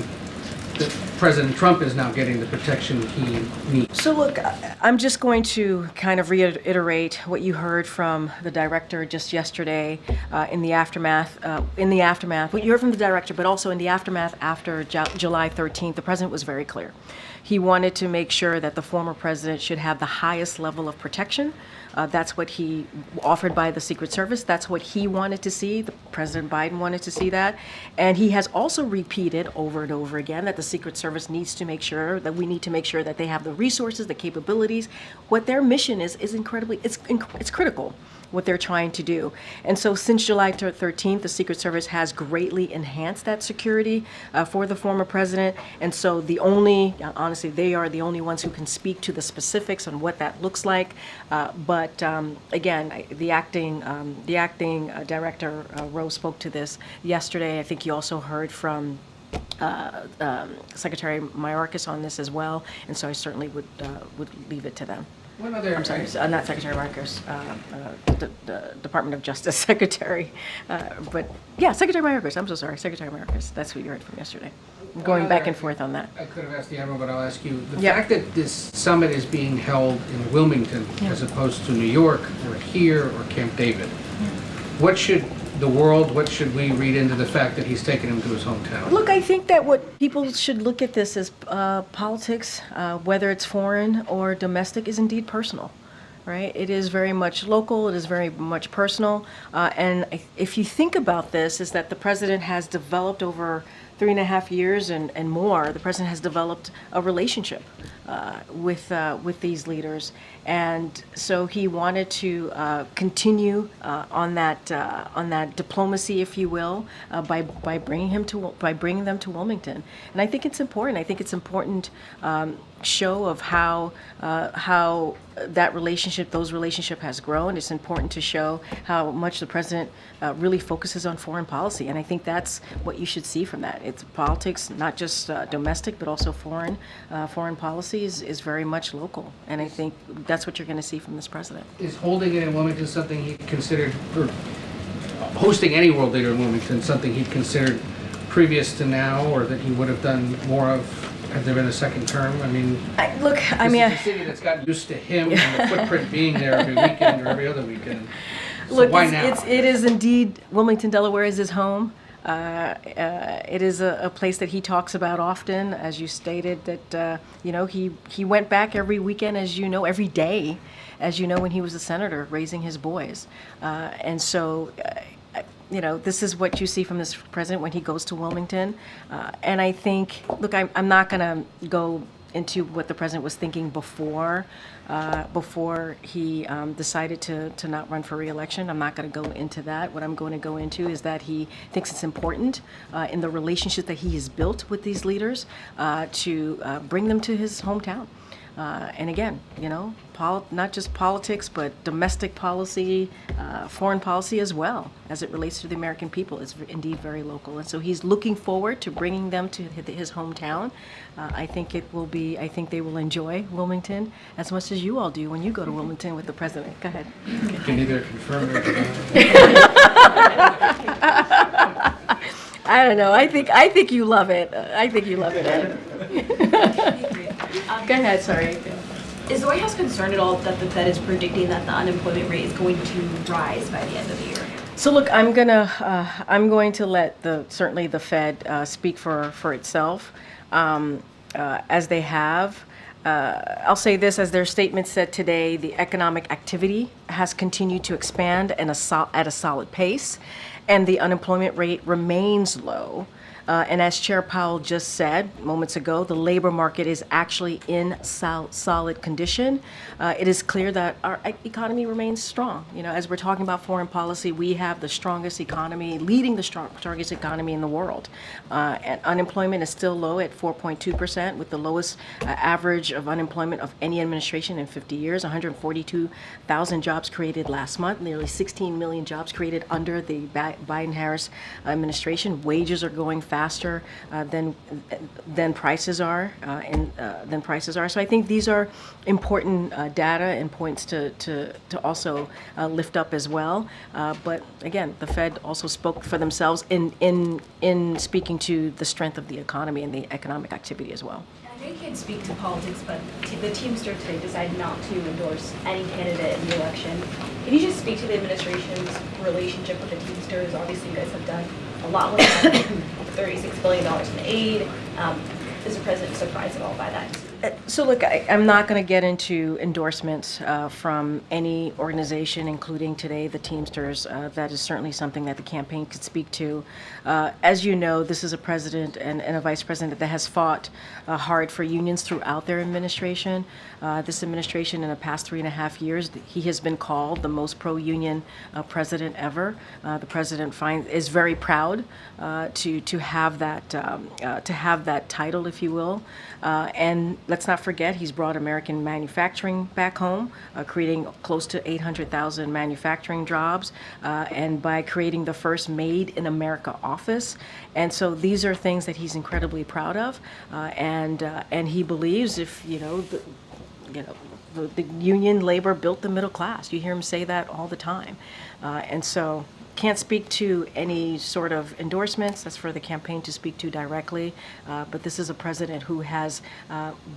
that President Trump is now getting the protection he needs? So look, I'm just going to kind of reiterate what you heard from the director just yesterday in the aftermath. What you heard from the director, but also in the aftermath after July 13th, the president was very clear. He wanted to make sure that the former president should have the highest level of protection. That's what he offered by the Secret Service. That's what he wanted to see. President Biden wanted to see that. And he has also repeated over and over again that the Secret Service needs to make sure, that we need to make sure that they have the resources, the capabilities. What their mission is incredibly, it's critical, what they're trying to do. And so since July 13th, the Secret Service has greatly enhanced that security for the former president. And so honestly, they are the only ones who can speak to the specifics on what that looks like. But again, the acting director, Rose, spoke to this yesterday. I think you also heard from Secretary Mayorkas on this as well. And so I certainly would leave it to them. I'm sorry, not Secretary Marcos, the Department of Justice Secretary. But yeah, Secretary Mayorkas, I'm so sorry, Secretary Mayorkas. That's what you heard from yesterday. Going back and forth on that. I could have asked the Admiral, but I'll ask you. The fact that this summit is being held in Wilmington as opposed to New York or here or Camp David, what should we read into the fact that he's taken him to his hometown? Look, I think that what people should look at this as politics, whether it's foreign or domestic, is indeed personal, right? It is very much local. It is very much personal. And if you think about this, is that the president has developed over 3.5 years and more, the president has developed a relationship with these leaders, and so he wanted to continue on that diplomacy, if you will, by bringing them to Wilmington. And I think it's important. I think it's important show of how those relationship has grown. It's important to show how much the president really focuses on foreign policy, and I think that's what you should see from that. It's politics, not just domestic, but also foreign policy is very much local, and I think that's what you're going to see from this president. Is holding it in Wilmington something he considered, or hosting any world leader in Wilmington something he considered previous to now, or that he would have done more of? Had there been a second term? I mean, this is a city that's gotten used to him and the footprint being there every weekend or every other weekend. So look, why now? It is indeed, Wilmington, Delaware is his home. It is a place that he talks about often, as you stated, that he went back every weekend, as you know, every day, as you know, when he was a senator raising his boys. And so this is what you see from this president when he goes to Wilmington. And I think, look, I'm not going to go into what the president was thinking before he decided to not run for re-election. I'm not going to go into that. What I'm going to go into is that he thinks it's important in the relationship that he has built with these leaders to bring them to his hometown. And again, not just politics, but domestic policy, foreign policy as well, as it relates to the American people, is indeed very local. And so he's looking forward to bringing them to his hometown. I think they will enjoy Wilmington as much as you all do when you go to Wilmington with the president. Go ahead. You can either confirm or deny. I don't know. I think you love it. I think you love it, Ed. Go ahead, sorry. Is the White House concerned at all that the Fed is predicting that the unemployment rate is going to rise by the end of the year? So look, I'm going to let certainly the Fed speak for itself, as they have. I'll say this, as their statement said today, the economic activity has continued to expand at a solid pace, and the unemployment rate remains low. And as Chair Powell just said moments ago, the labor market is actually in solid condition. It is clear that our economy remains strong. You know, as we're talking about foreign policy, we have the strongest economy, leading the strongest economy in the world. And unemployment is still low at 4.2%, with the lowest average of unemployment of any administration in 50 years. 142,000 jobs created last month, nearly 16 million jobs created under the Biden-Harris administration. Wages are going faster than prices are. So I think these are important data and points to also lift up as well. But again, the Fed also spoke for themselves in speaking to the strength of the economy and the economic activity as well. I know you can't speak to politics, but the Teamsters today decided not to endorse any candidate in the election. Can you just speak to the administration's relationship with the Teamsters? Obviously, you guys have done a lot with them, $36 billion in aid. Is the president surprised at all by that? So look, I'm not going to get into endorsements from any organization, including today the Teamsters. That is certainly something that the campaign could speak to. As you know, this is a president and a vice president that has fought hard for unions throughout their administration. This administration, in the past 3.5 years, he has been called the most pro-union president ever. The president is very proud to have that title, if you will. And let's not forget, he's brought American manufacturing back home, creating close to 800,000 manufacturing jobs, and by creating the first Made in America office. And so these are things that he's incredibly proud of, and he believes if the union labor built the middle class. You hear him say that all the time, and so. Can't speak to any sort of endorsements. That's for the campaign to speak to directly. But this is a president who has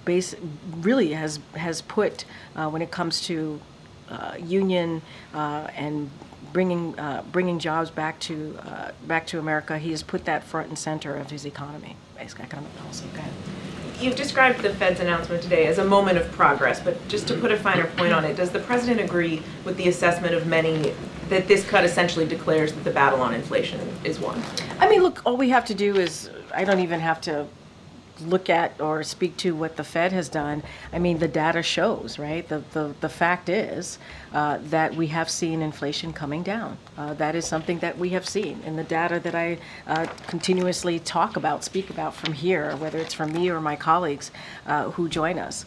has put, when it comes to union and bringing jobs back to America, he has put that front and center of his economic policy. Okay. You've described the Fed's announcement today as a moment of progress, but just to put a finer point on it, does the president agree with the assessment of many that this cut essentially declares that the battle on inflation is won? I mean, look, all we have to do is, I don't even have to look at or speak to what the Fed has done. I mean, the data shows, right? The fact is that we have seen inflation coming down. That is something that we have seen in the data that I continuously speak about from here, whether it's from me or my colleagues who join us,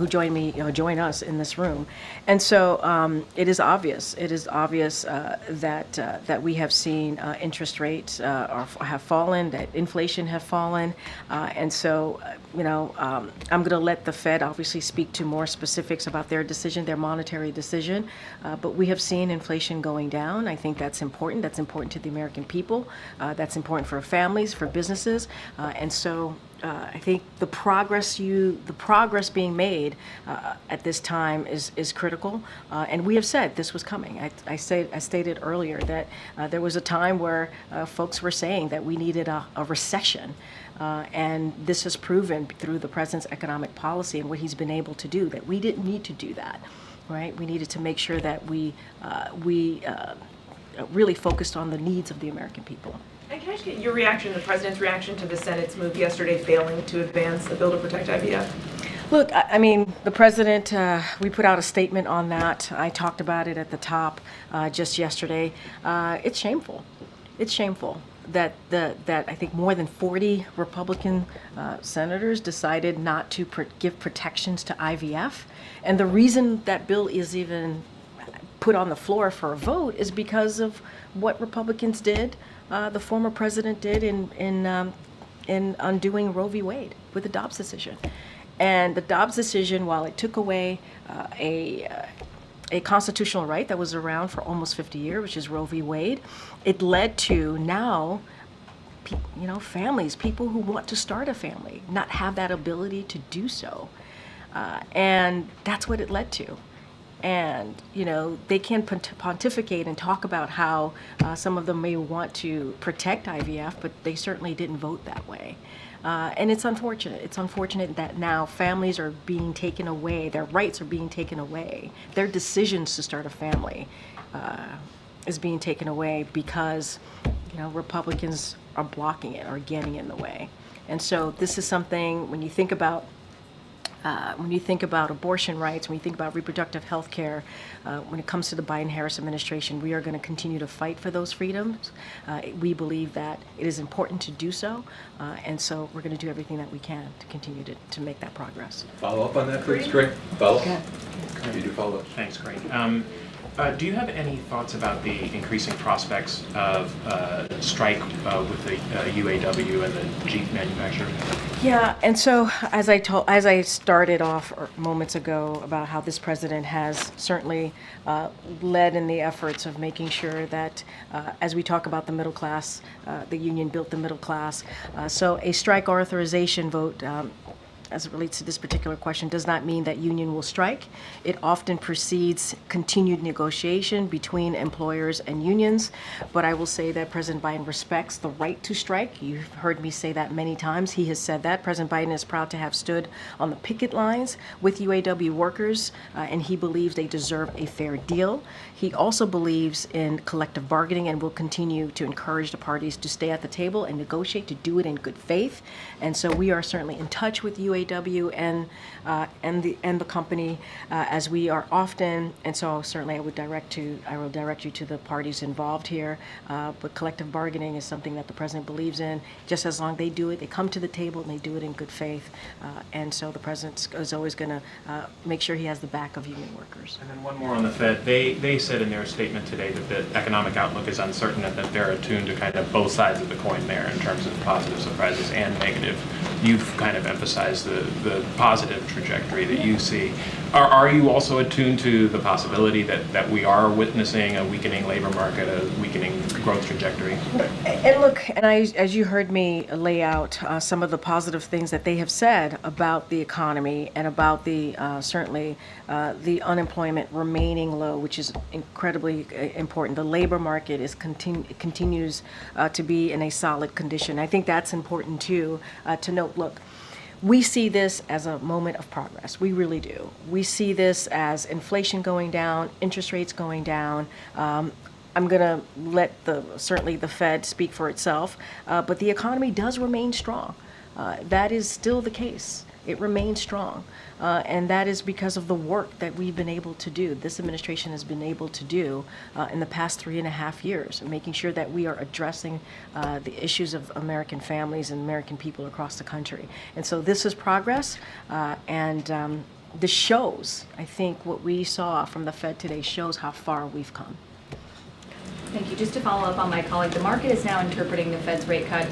join us in this room. And so it is obvious. It is obvious that we have seen interest rates have fallen, that inflation have fallen, and so. I'm going to let the Fed obviously speak to more specifics about their decision, their monetary decision. But we have seen inflation going down. I think that's important. That's important to the American people. That's important for families, for businesses. And so I think the progress being made at this time is critical. And we have said this was coming. I stated earlier that there was a time where folks were saying that we needed a recession. And this has proven through the president's economic policy and what he's been able to do that we didn't need to do that, right? We needed to make sure that we really focused on the needs of the American people. And can I just get your reaction, the president's reaction to the Senate's move yesterday failing to advance the bill to protect IVF? Look, I mean, the president, we put out a statement on that. I talked about it at the top just yesterday. It's shameful. It's shameful that I think more than 40 Republican senators decided not to give protections to IVF. And the reason that bill is even put on the floor for a vote is because of what Republicans did, the former president did in undoing Roe v. Wade with the Dobbs decision. And the Dobbs decision, while it took away a constitutional right that was around for almost 50 years, which is Roe v. Wade, it led to now, families, people who want to start a family, not have that ability to do so. And that's what it led to. And, they can pontificate and talk about how some of them may want to protect IVF, but they certainly didn't vote that way. And it's unfortunate. It's unfortunate that now families are being taken away, their rights are being taken away, their decisions to start a family is being taken away because, Republicans are blocking it or getting in the way. And so this is something, when you think about abortion rights, when you think about reproductive health care, when it comes to the Biden-Harris administration, we are going to continue to fight for those freedoms. We believe that it is important to do so, and so we're going to do everything that we can to continue to make that progress. Follow up on that, please, Greg. Follow up. Okay. You do follow up. Thanks, Karine. Do you have any thoughts about the increasing prospects of strike with the UAW and the Jeep manufacturer? Yeah, and so as I started off moments ago about how this president has certainly led in the efforts of making sure that as we talk about the middle class, the union built the middle class. So a strike authorization vote as it relates to this particular question does not mean that union will strike. It often precedes continued negotiation between employers and unions. But I will say that President Biden respects the right to strike. You've heard me say that many times. He has said that. President Biden is proud to have stood on the picket lines with UAW workers, and he believes they deserve a fair deal. He also believes in collective bargaining and will continue to encourage the parties to stay at the table and negotiate, to do it in good faith. And so we are certainly in touch with UAW and the company as we are often. And so certainly I will direct you to the parties involved here. But collective bargaining is something that the president believes in. Just as long as they do it, they come to the table and they do it in good faith. And so the president is always going to make sure he has the back of union workers. And then one more on the Fed. They said in their statement today that the economic outlook is uncertain and that they're attuned to kind of both sides of the coin there in terms of positive surprises and negative. You've kind of emphasized the positive trajectory that you see. Are you also attuned to the possibility that we are witnessing a weakening labor market, a weakening growth trajectory? And look, as you heard me lay out some of the positive things that they have said about the economy and about the certainly the unemployment remaining low, which is incredibly important. The labor market continues to be in a solid condition. I think that's important too to note. Look, we see this as a moment of progress. We really do. We see this as inflation going down, interest rates going down. I'm going to let certainly the Fed speak for itself, but the economy does remain strong. That is still the case. It remains strong, and that is because of the work that we've been able to do, this administration has been able to do in the past 3.5 years, making sure that we are addressing the issues of American families and American people across the country. And so this is progress, and this shows, I think what we saw from the Fed today shows how far we've come. Thank you. Just to follow up on my colleague, the market is now interpreting the Fed's rate cut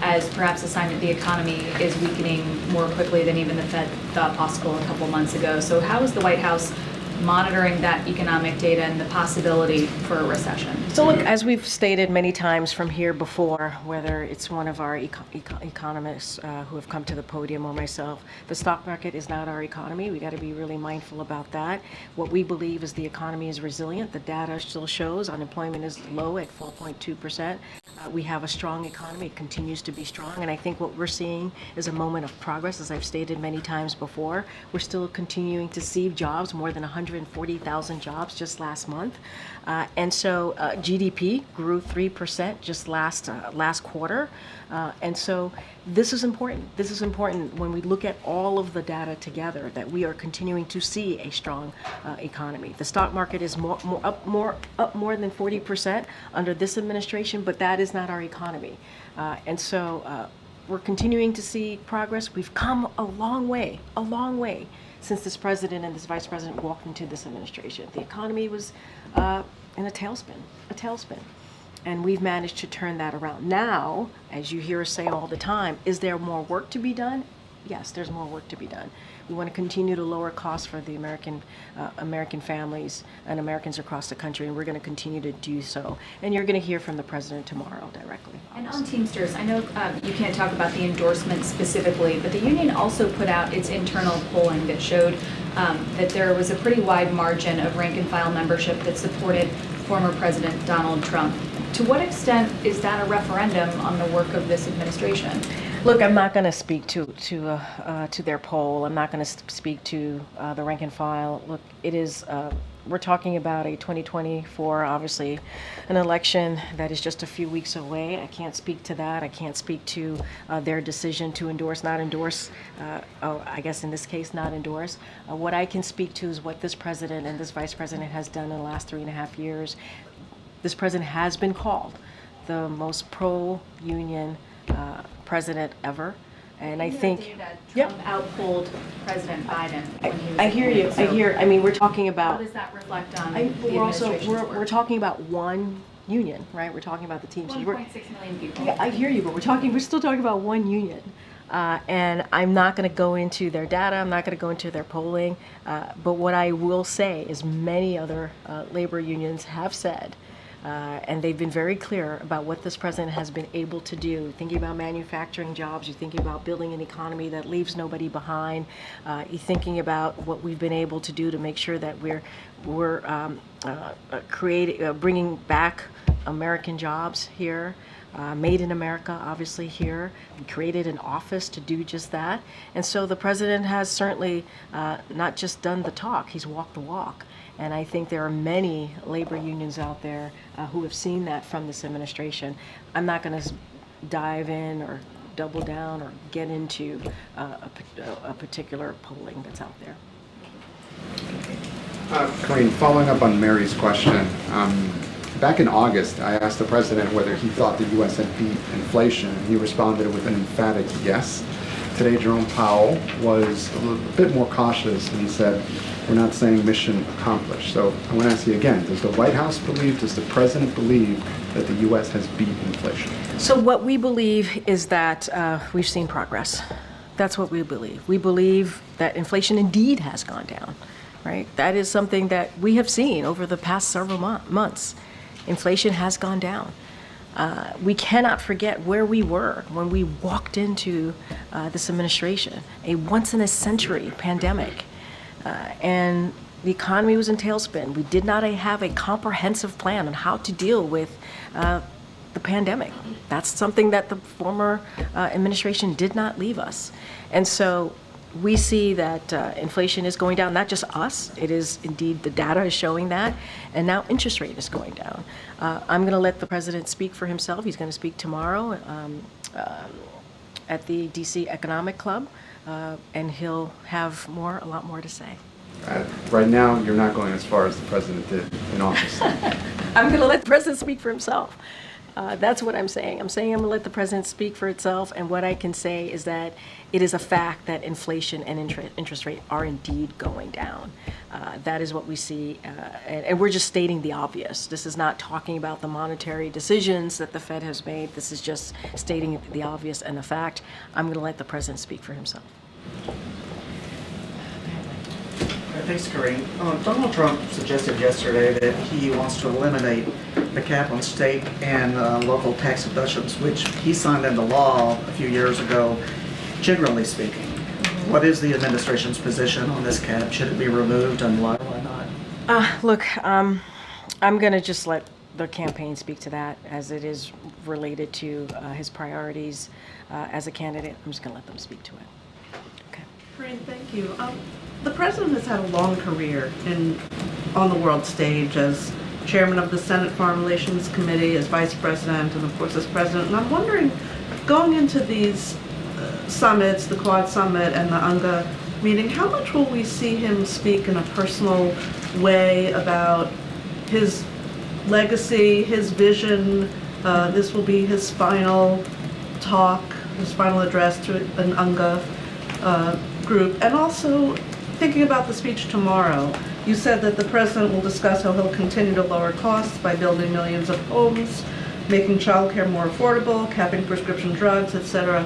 as perhaps a sign that the economy is weakening more quickly than even the Fed thought possible a couple months ago. So how is the White House monitoring that economic data and the possibility for a recession? So look, as we've stated many times from here before, whether it's one of our economists who have come to the podium or myself, the stock market is not our economy. We got to be really mindful about that. What we believe is the economy is resilient. The data still shows unemployment is low at 4.2%. We have a strong economy. It continues to be strong. And I think what we're seeing is a moment of progress. As I've stated many times before, we're still continuing to see jobs, more than 140,000 jobs just last month. And so GDP grew 3% just last quarter. And so this is important. This is important when we look at all of the data together, that we are continuing to see a strong economy. The stock market is up more than 40% under this administration, but that is not our economy. And so we're continuing to see progress. We've come a long way since this president and this vice president walked into this administration. The economy was in a tailspin. And we've managed to turn that around. Now, as you hear us say all the time, is there more work to be done? Yes, there's more work to be done. We want to continue to lower costs for the American families and Americans across the country, and we're going to continue to do so. And you're going to hear from the president tomorrow directly. And on Teamsters, I know you can't talk about the endorsement specifically, but the union also put out its internal polling that showed that there was a pretty wide margin of rank-and-file membership that supported former President Donald Trump. To what extent is that a referendum on the work of this administration? Look, I'm not going to speak to their poll. I'm not going to speak to the rank and file. Look, it is we're talking about a 2024, obviously, an election that is just a few weeks away. I can't speak to that. I can't speak to their decision to endorse, not endorse, I guess in this case, not endorse. What I can speak to is what this president and this vice president has done in the last 3.5 years. This president has been called the most pro-union president ever. And I think, Trump outpolled President Biden when he was I hear you. I mean, we're talking How about. does that reflect on I, the we're also administration's work? we're talking about one union, right? We're talking about the Teamsters. 1.6 million people. Yeah, I hear you, but we're still talking about one union. And I'm not going to go into their data. I'm not going to go into their polling. But what I will say is many other labor unions have said, and they've been very clear about what this president has been able to do. Thinking about manufacturing jobs, you're thinking about building an economy that leaves nobody behind. You're thinking about what we've been able to do to make sure that we're bringing back American jobs here. Made in America, obviously here. We created an office to do just that. And so the president has certainly not just done the talk, he's walked the walk. And I think there are many labor unions out there who have seen that from this administration. I'm not going to dive in or double down or get into a particular polling that's out there. Karine, following up on Mary's question, back in August, I asked the president whether he thought the U.S. had beat inflation, and he responded with an emphatic yes. Today, Jerome Powell was a bit more cautious, and he said, we're not saying mission accomplished. So I want to ask you again, does the White House believe, does the president believe that the U.S. has beat inflation? So what we believe is that we've seen progress. That's what we believe. We believe that inflation indeed has gone down, right? That is something that we have seen over the past several months. Inflation has gone down. We cannot forget where we were when we walked into this administration, a once-in-a-century pandemic. And the economy was in tailspin. We did not have a comprehensive plan on how to deal with the pandemic. That's something that the former administration did not leave us. And so we see that inflation is going down, not just us, it is indeed the data is showing that, and now interest rate is going down. I'm going to let the president speak for himself. He's going to speak tomorrow at the DC Economic Club, and he'll have a lot more to say. Right now, you're not going as far as the president did in office. I'm going to let the president speak for himself. That's what I'm saying. I'm saying I'm going to let the president speak for itself, and what I can say is that it is a fact that inflation and interest rate are indeed going down. That is what we see, and we're just stating the obvious. This is not talking about the monetary decisions that the Fed has made. This is just stating the obvious and the fact. I'm going to let the president speak for himself. Thanks, Karine. Donald Trump suggested yesterday that he wants to eliminate the cap on state and local tax deductions, which he signed into law a few years ago, generally speaking. What is the administration's position on this cap? Should it be removed, and why not? Look, I'm going to just let the campaign speak to that, as it is related to his priorities as a candidate. I'm just going to let them speak to it. Okay. Karine, thank you. The president has had a long career on the world stage as chairman of the Senate Foreign Relations Committee, as vice president, and of course as president. And I'm wondering, going into these summits, the Quad Summit and the UNGA meeting, how much will we see him speak in a personal way about his legacy, his vision? This will be his final talk, his final address to an UNGA group, and also thinking about the speech tomorrow. You said that the president will discuss how he'll continue to lower costs by building millions of homes, making childcare more affordable, capping prescription drugs, etc.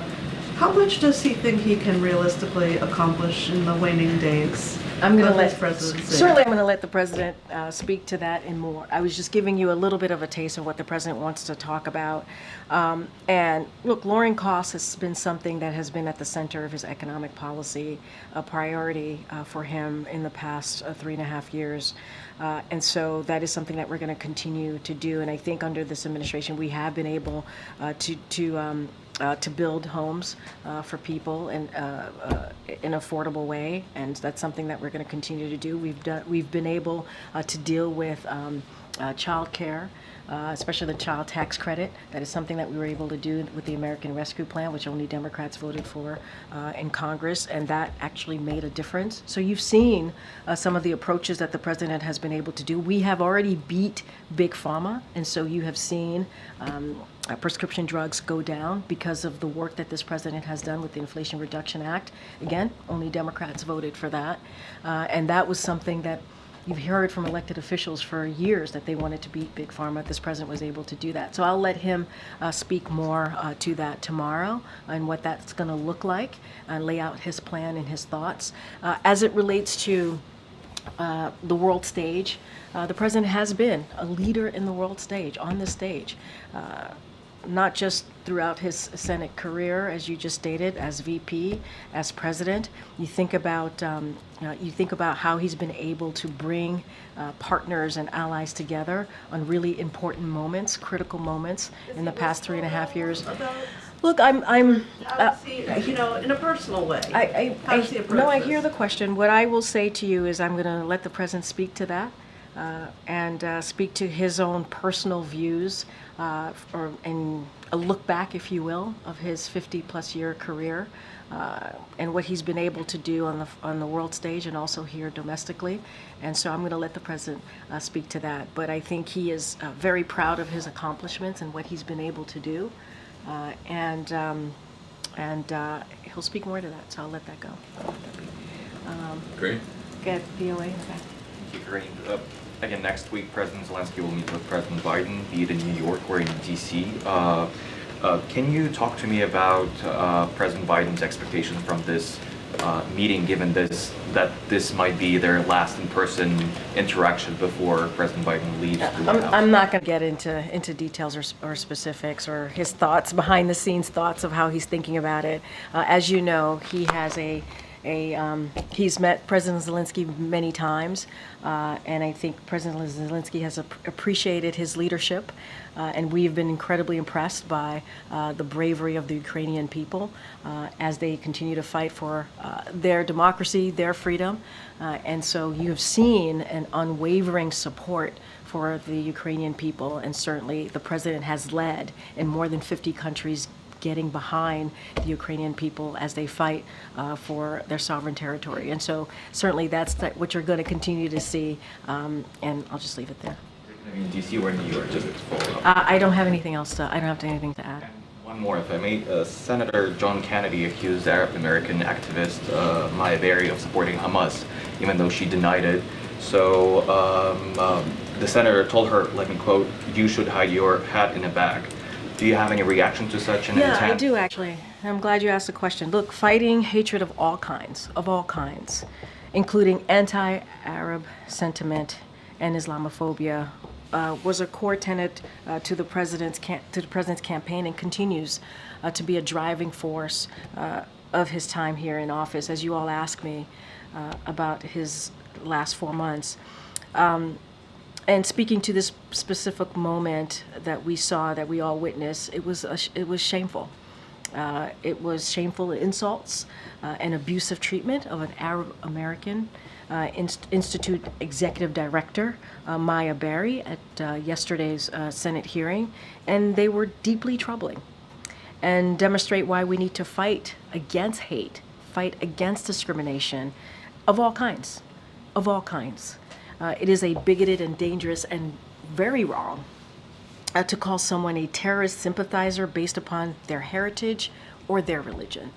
How much does he think he can realistically accomplish in the waning days? I'm going to certainly I'm going to let the president speak to that and more. I was just giving you a little bit of a taste of what the president wants to talk about. And look, lowering costs has been something that has been at the center of his economic policy, a priority for him in the past 3.5 years. And so that is something that we're going to continue to do. And I think under this administration, we have been able to to build homes for people in an affordable way, and that's something that we're going to continue to do. We've been able to deal with child care, especially the child tax credit. That is something that we were able to do with the American Rescue Plan, which only Democrats voted for in Congress, and that actually made a difference. So you've seen some of the approaches that the president has been able to do. We have already beat Big Pharma, and so you have seen prescription drugs go down because of the work that this president has done with the Inflation Reduction Act. Again, only Democrats voted for that, and that was something that you've heard from elected officials for years, that they wanted to beat Big Pharma. This president was able to do that. So I'll let him speak more to that tomorrow and what that's going to look like, and lay out his plan and his thoughts. As it relates to the world stage, the president has been a leader in the world stage, on the stage. Not just throughout his Senate career, as you just stated, as VP, as president. You think about how he's been able to bring partners and allies together on really important moments, critical moments in the past 3.5 years. Look, I'm in a personal way. I hear the question. What I will say to you is I'm going to let the president speak to that. And speak to his own personal views, and a look back, if you will, of his 50-plus year career, and what he's been able to do on the world stage and also here domestically. And so I'm going to let the president speak to that. But I think he is very proud of his accomplishments and what he's been able to do, and he'll speak more to that. So I'll let that go. Great. Get VOA. Thank you, Karine. Again, next week, President Zelensky will meet with President Biden, be it in New York or in D.C. Can you talk to me about President Biden's expectations from this meeting, given that this might be their last in-person interaction before President Biden leaves the White House? I'm not going to get into details or specifics or his thoughts, behind-the-scenes thoughts of how he's thinking about it. As you know, he has he's met President Zelensky many times, and I think President Zelensky has appreciated his leadership, and we've been incredibly impressed by the bravery of the Ukrainian people as they continue to fight for their democracy, their freedom, and so you've seen an unwavering support for the Ukrainian people, and certainly the president has led in more than 50 countries getting behind the Ukrainian people as they fight for their sovereign territory. And so certainly that's what you're going to continue to see, and I'll just leave it there. In D.C. or New York, just to follow up. I don't have anything else I don't have anything to add. One more, if I may. Senator John Kennedy accused Arab American activist Maya Berry of supporting Hamas, even though she denied it. So the senator told her, let me quote, "You should hide your hat in a bag." Do you have any reaction to such an intent? Yeah, I do actually. I'm glad you asked the question. Look, fighting hatred of all kinds, including anti-Arab sentiment and Islamophobia, was a core tenet to the president's campaign, and continues to be a driving force of his time here in office. As you all ask me about his last 4 months. And speaking to this specific moment that we saw, that we all witnessed, it was shameful. It was shameful insults and abusive treatment of an Arab American Institute Executive Director, Maya Berry, at yesterday's Senate hearing, and they were deeply troubling and demonstrate why we need to fight against hate, fight against discrimination of all kinds, It is a bigoted and dangerous and very wrong to call someone a terrorist sympathizer based upon their heritage or their religion.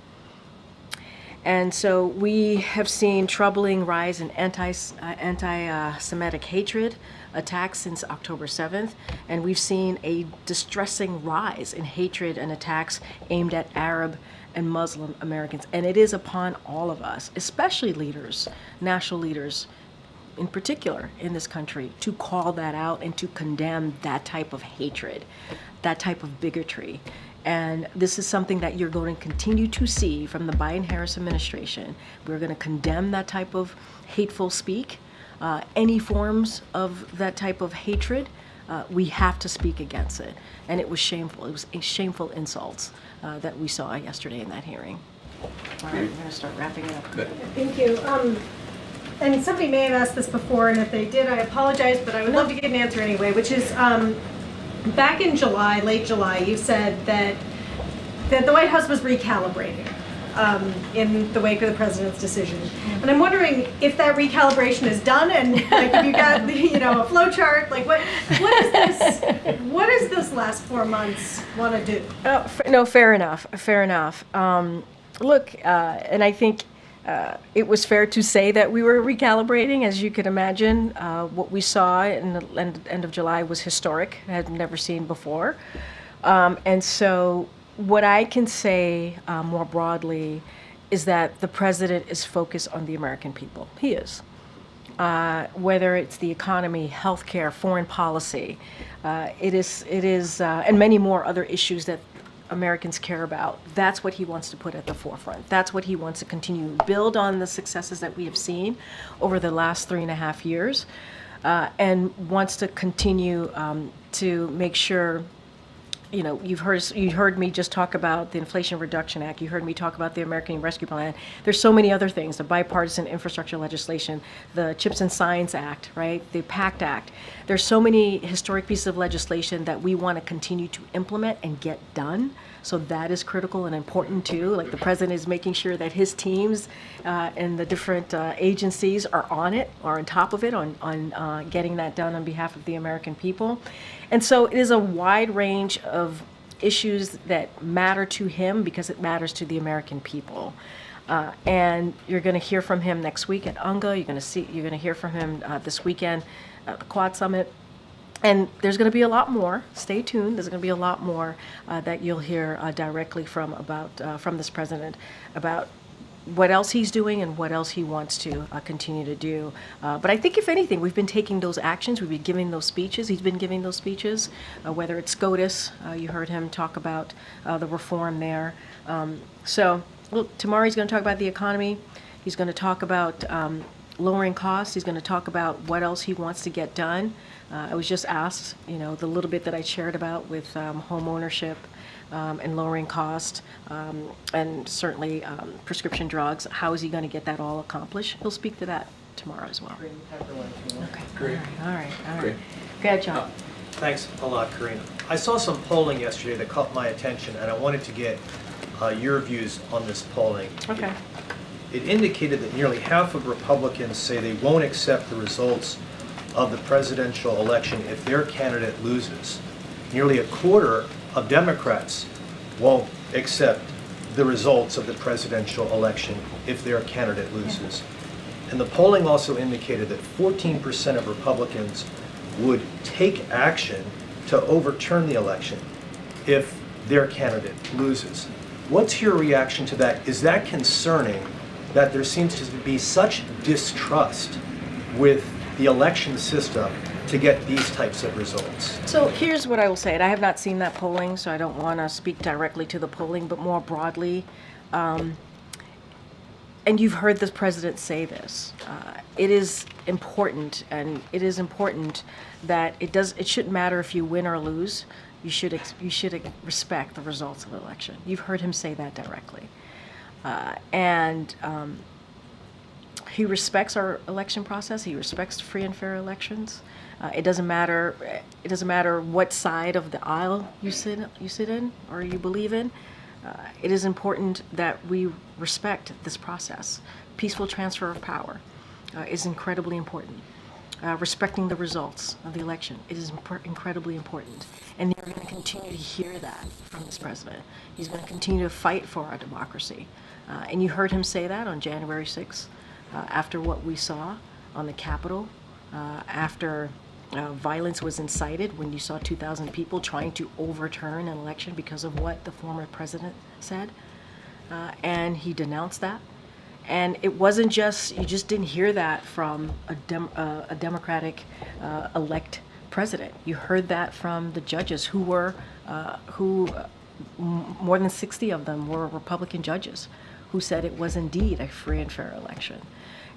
And so we have seen troubling rise in anti-Semitic hatred attacks since October 7th, and we've seen a distressing rise in hatred and attacks aimed at Arab and Muslim Americans. And it is upon all of us, especially leaders, national leaders, in particular in this country, to call that out and to condemn that type of hatred, that type of bigotry. And this is something that you're going to continue to see from the Biden-Harris administration. We're going to condemn that type of hateful speak, any forms of that type of hatred, we have to speak against it. And it was shameful. It was shameful insults that we saw yesterday in that hearing. All right, we're going to start wrapping it up. Good. Thank you. And somebody may have asked this before, and if they did, I apologize, but I would love to get an answer anyway, which is, back in July, late July, you said that the White House was recalibrating in the wake of the president's decision. And I'm wondering if that recalibration is done, and like if you got a flow chart, like what does this last 4 months want to do? No, fair enough. Fair enough. Look, and I think it was fair to say that we were recalibrating. As you can imagine, what we saw in the end of July was historic. I had never seen before. And so what I can say more broadly is that the president is focused on the American people. He is. Whether it's the economy, healthcare, foreign policy, it is, and many more other issues that Americans care about. That's what he wants to put at the forefront. That's what he wants to continue to build on the successes that we have seen over the last 3.5 years, and wants to continue to make sure. You heard me just talk about the Inflation Reduction Act. You heard me talk about the American Rescue Plan. There's so many other things, the bipartisan infrastructure legislation, the CHIPS and Science Act, right? The PACT Act. There's so many historic pieces of legislation that we want to continue to implement and get done. So that is critical and important too. Like the president is making sure that his teams and the different agencies are on it, are on top of it, on getting that done on behalf of the American people. And so it is a wide range of issues that matter to him because it matters to the American people. And you're going to hear from him next week at UNGA. You're going to hear from him this weekend at the Quad Summit. And there's going to be a lot more. Stay tuned. There's going to be a lot more that you'll hear directly from this president about what else he's doing and what else he wants to continue to do. But I think, if anything, we've been taking those actions. We've been giving those speeches. He's been giving those speeches, whether it's SCOTUS. You heard him talk about the reform there. So tomorrow he's going to talk about the economy. He's going to talk about lowering costs. He's going to talk about what else he wants to get done. I was just asked, the little bit that I shared about with home ownership and lowering cost, and certainly prescription drugs. How is he going to get that all accomplished? He'll speak to that tomorrow as well. Okay. Great. All right. Go ahead, John. Thanks a lot, Karine. I saw some polling yesterday that caught my attention, and I wanted to get your views on this polling. Okay. It indicated that nearly half of Republicans say they won't accept the results of the presidential election if their candidate loses. Nearly a quarter of Democrats won't accept the results of the presidential election if their candidate loses. And the polling also indicated that 14% of Republicans would take action to overturn the election if their candidate loses. What's your reaction to that? Is that concerning that there seems to be such distrust with the election system to get these types of results? So here's what I will say. And I have not seen that polling, so I don't want to speak directly to the polling, but more broadly. And you've heard the president say this. It is important, and it is important that it shouldn't matter if you win or lose. You should respect the results of the election. You've heard him say that directly. And he respects our election process. He respects free and fair elections. It doesn't matter what side of the aisle you sit in or you believe in. It is important that we respect this process. Peaceful transfer of power is incredibly important. Respecting the results of the election, it is incredibly important. And you're going to continue to hear that from this president. He's going to continue to fight for our democracy. And you heard him say that on January 6th, after what we saw on the Capitol, after violence was incited, when you saw 2,000 people trying to overturn an election because of what the former president said. And he denounced that. And it wasn't just, you just didn't hear that from a Democratic elect president. You heard that from the judges who more than 60 of them were Republican judges who said it was indeed a free and fair election.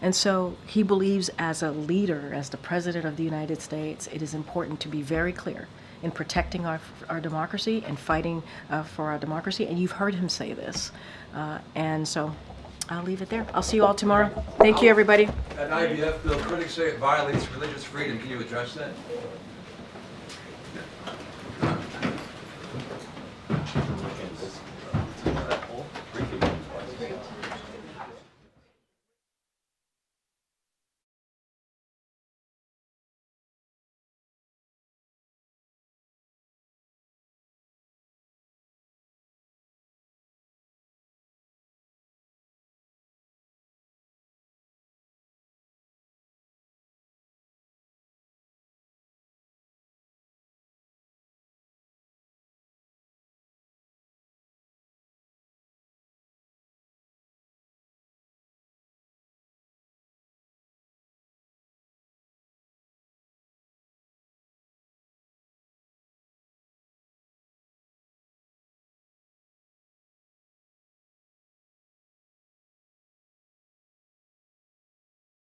And so he believes as a leader, as the President of the United States, it is important to be very clear in protecting our democracy and fighting for our democracy. And you've heard him say this. And so I'll leave it there. I'll see you all tomorrow. Thank you, everybody. An IVF bill, critics say it violates religious freedom. Can you address that?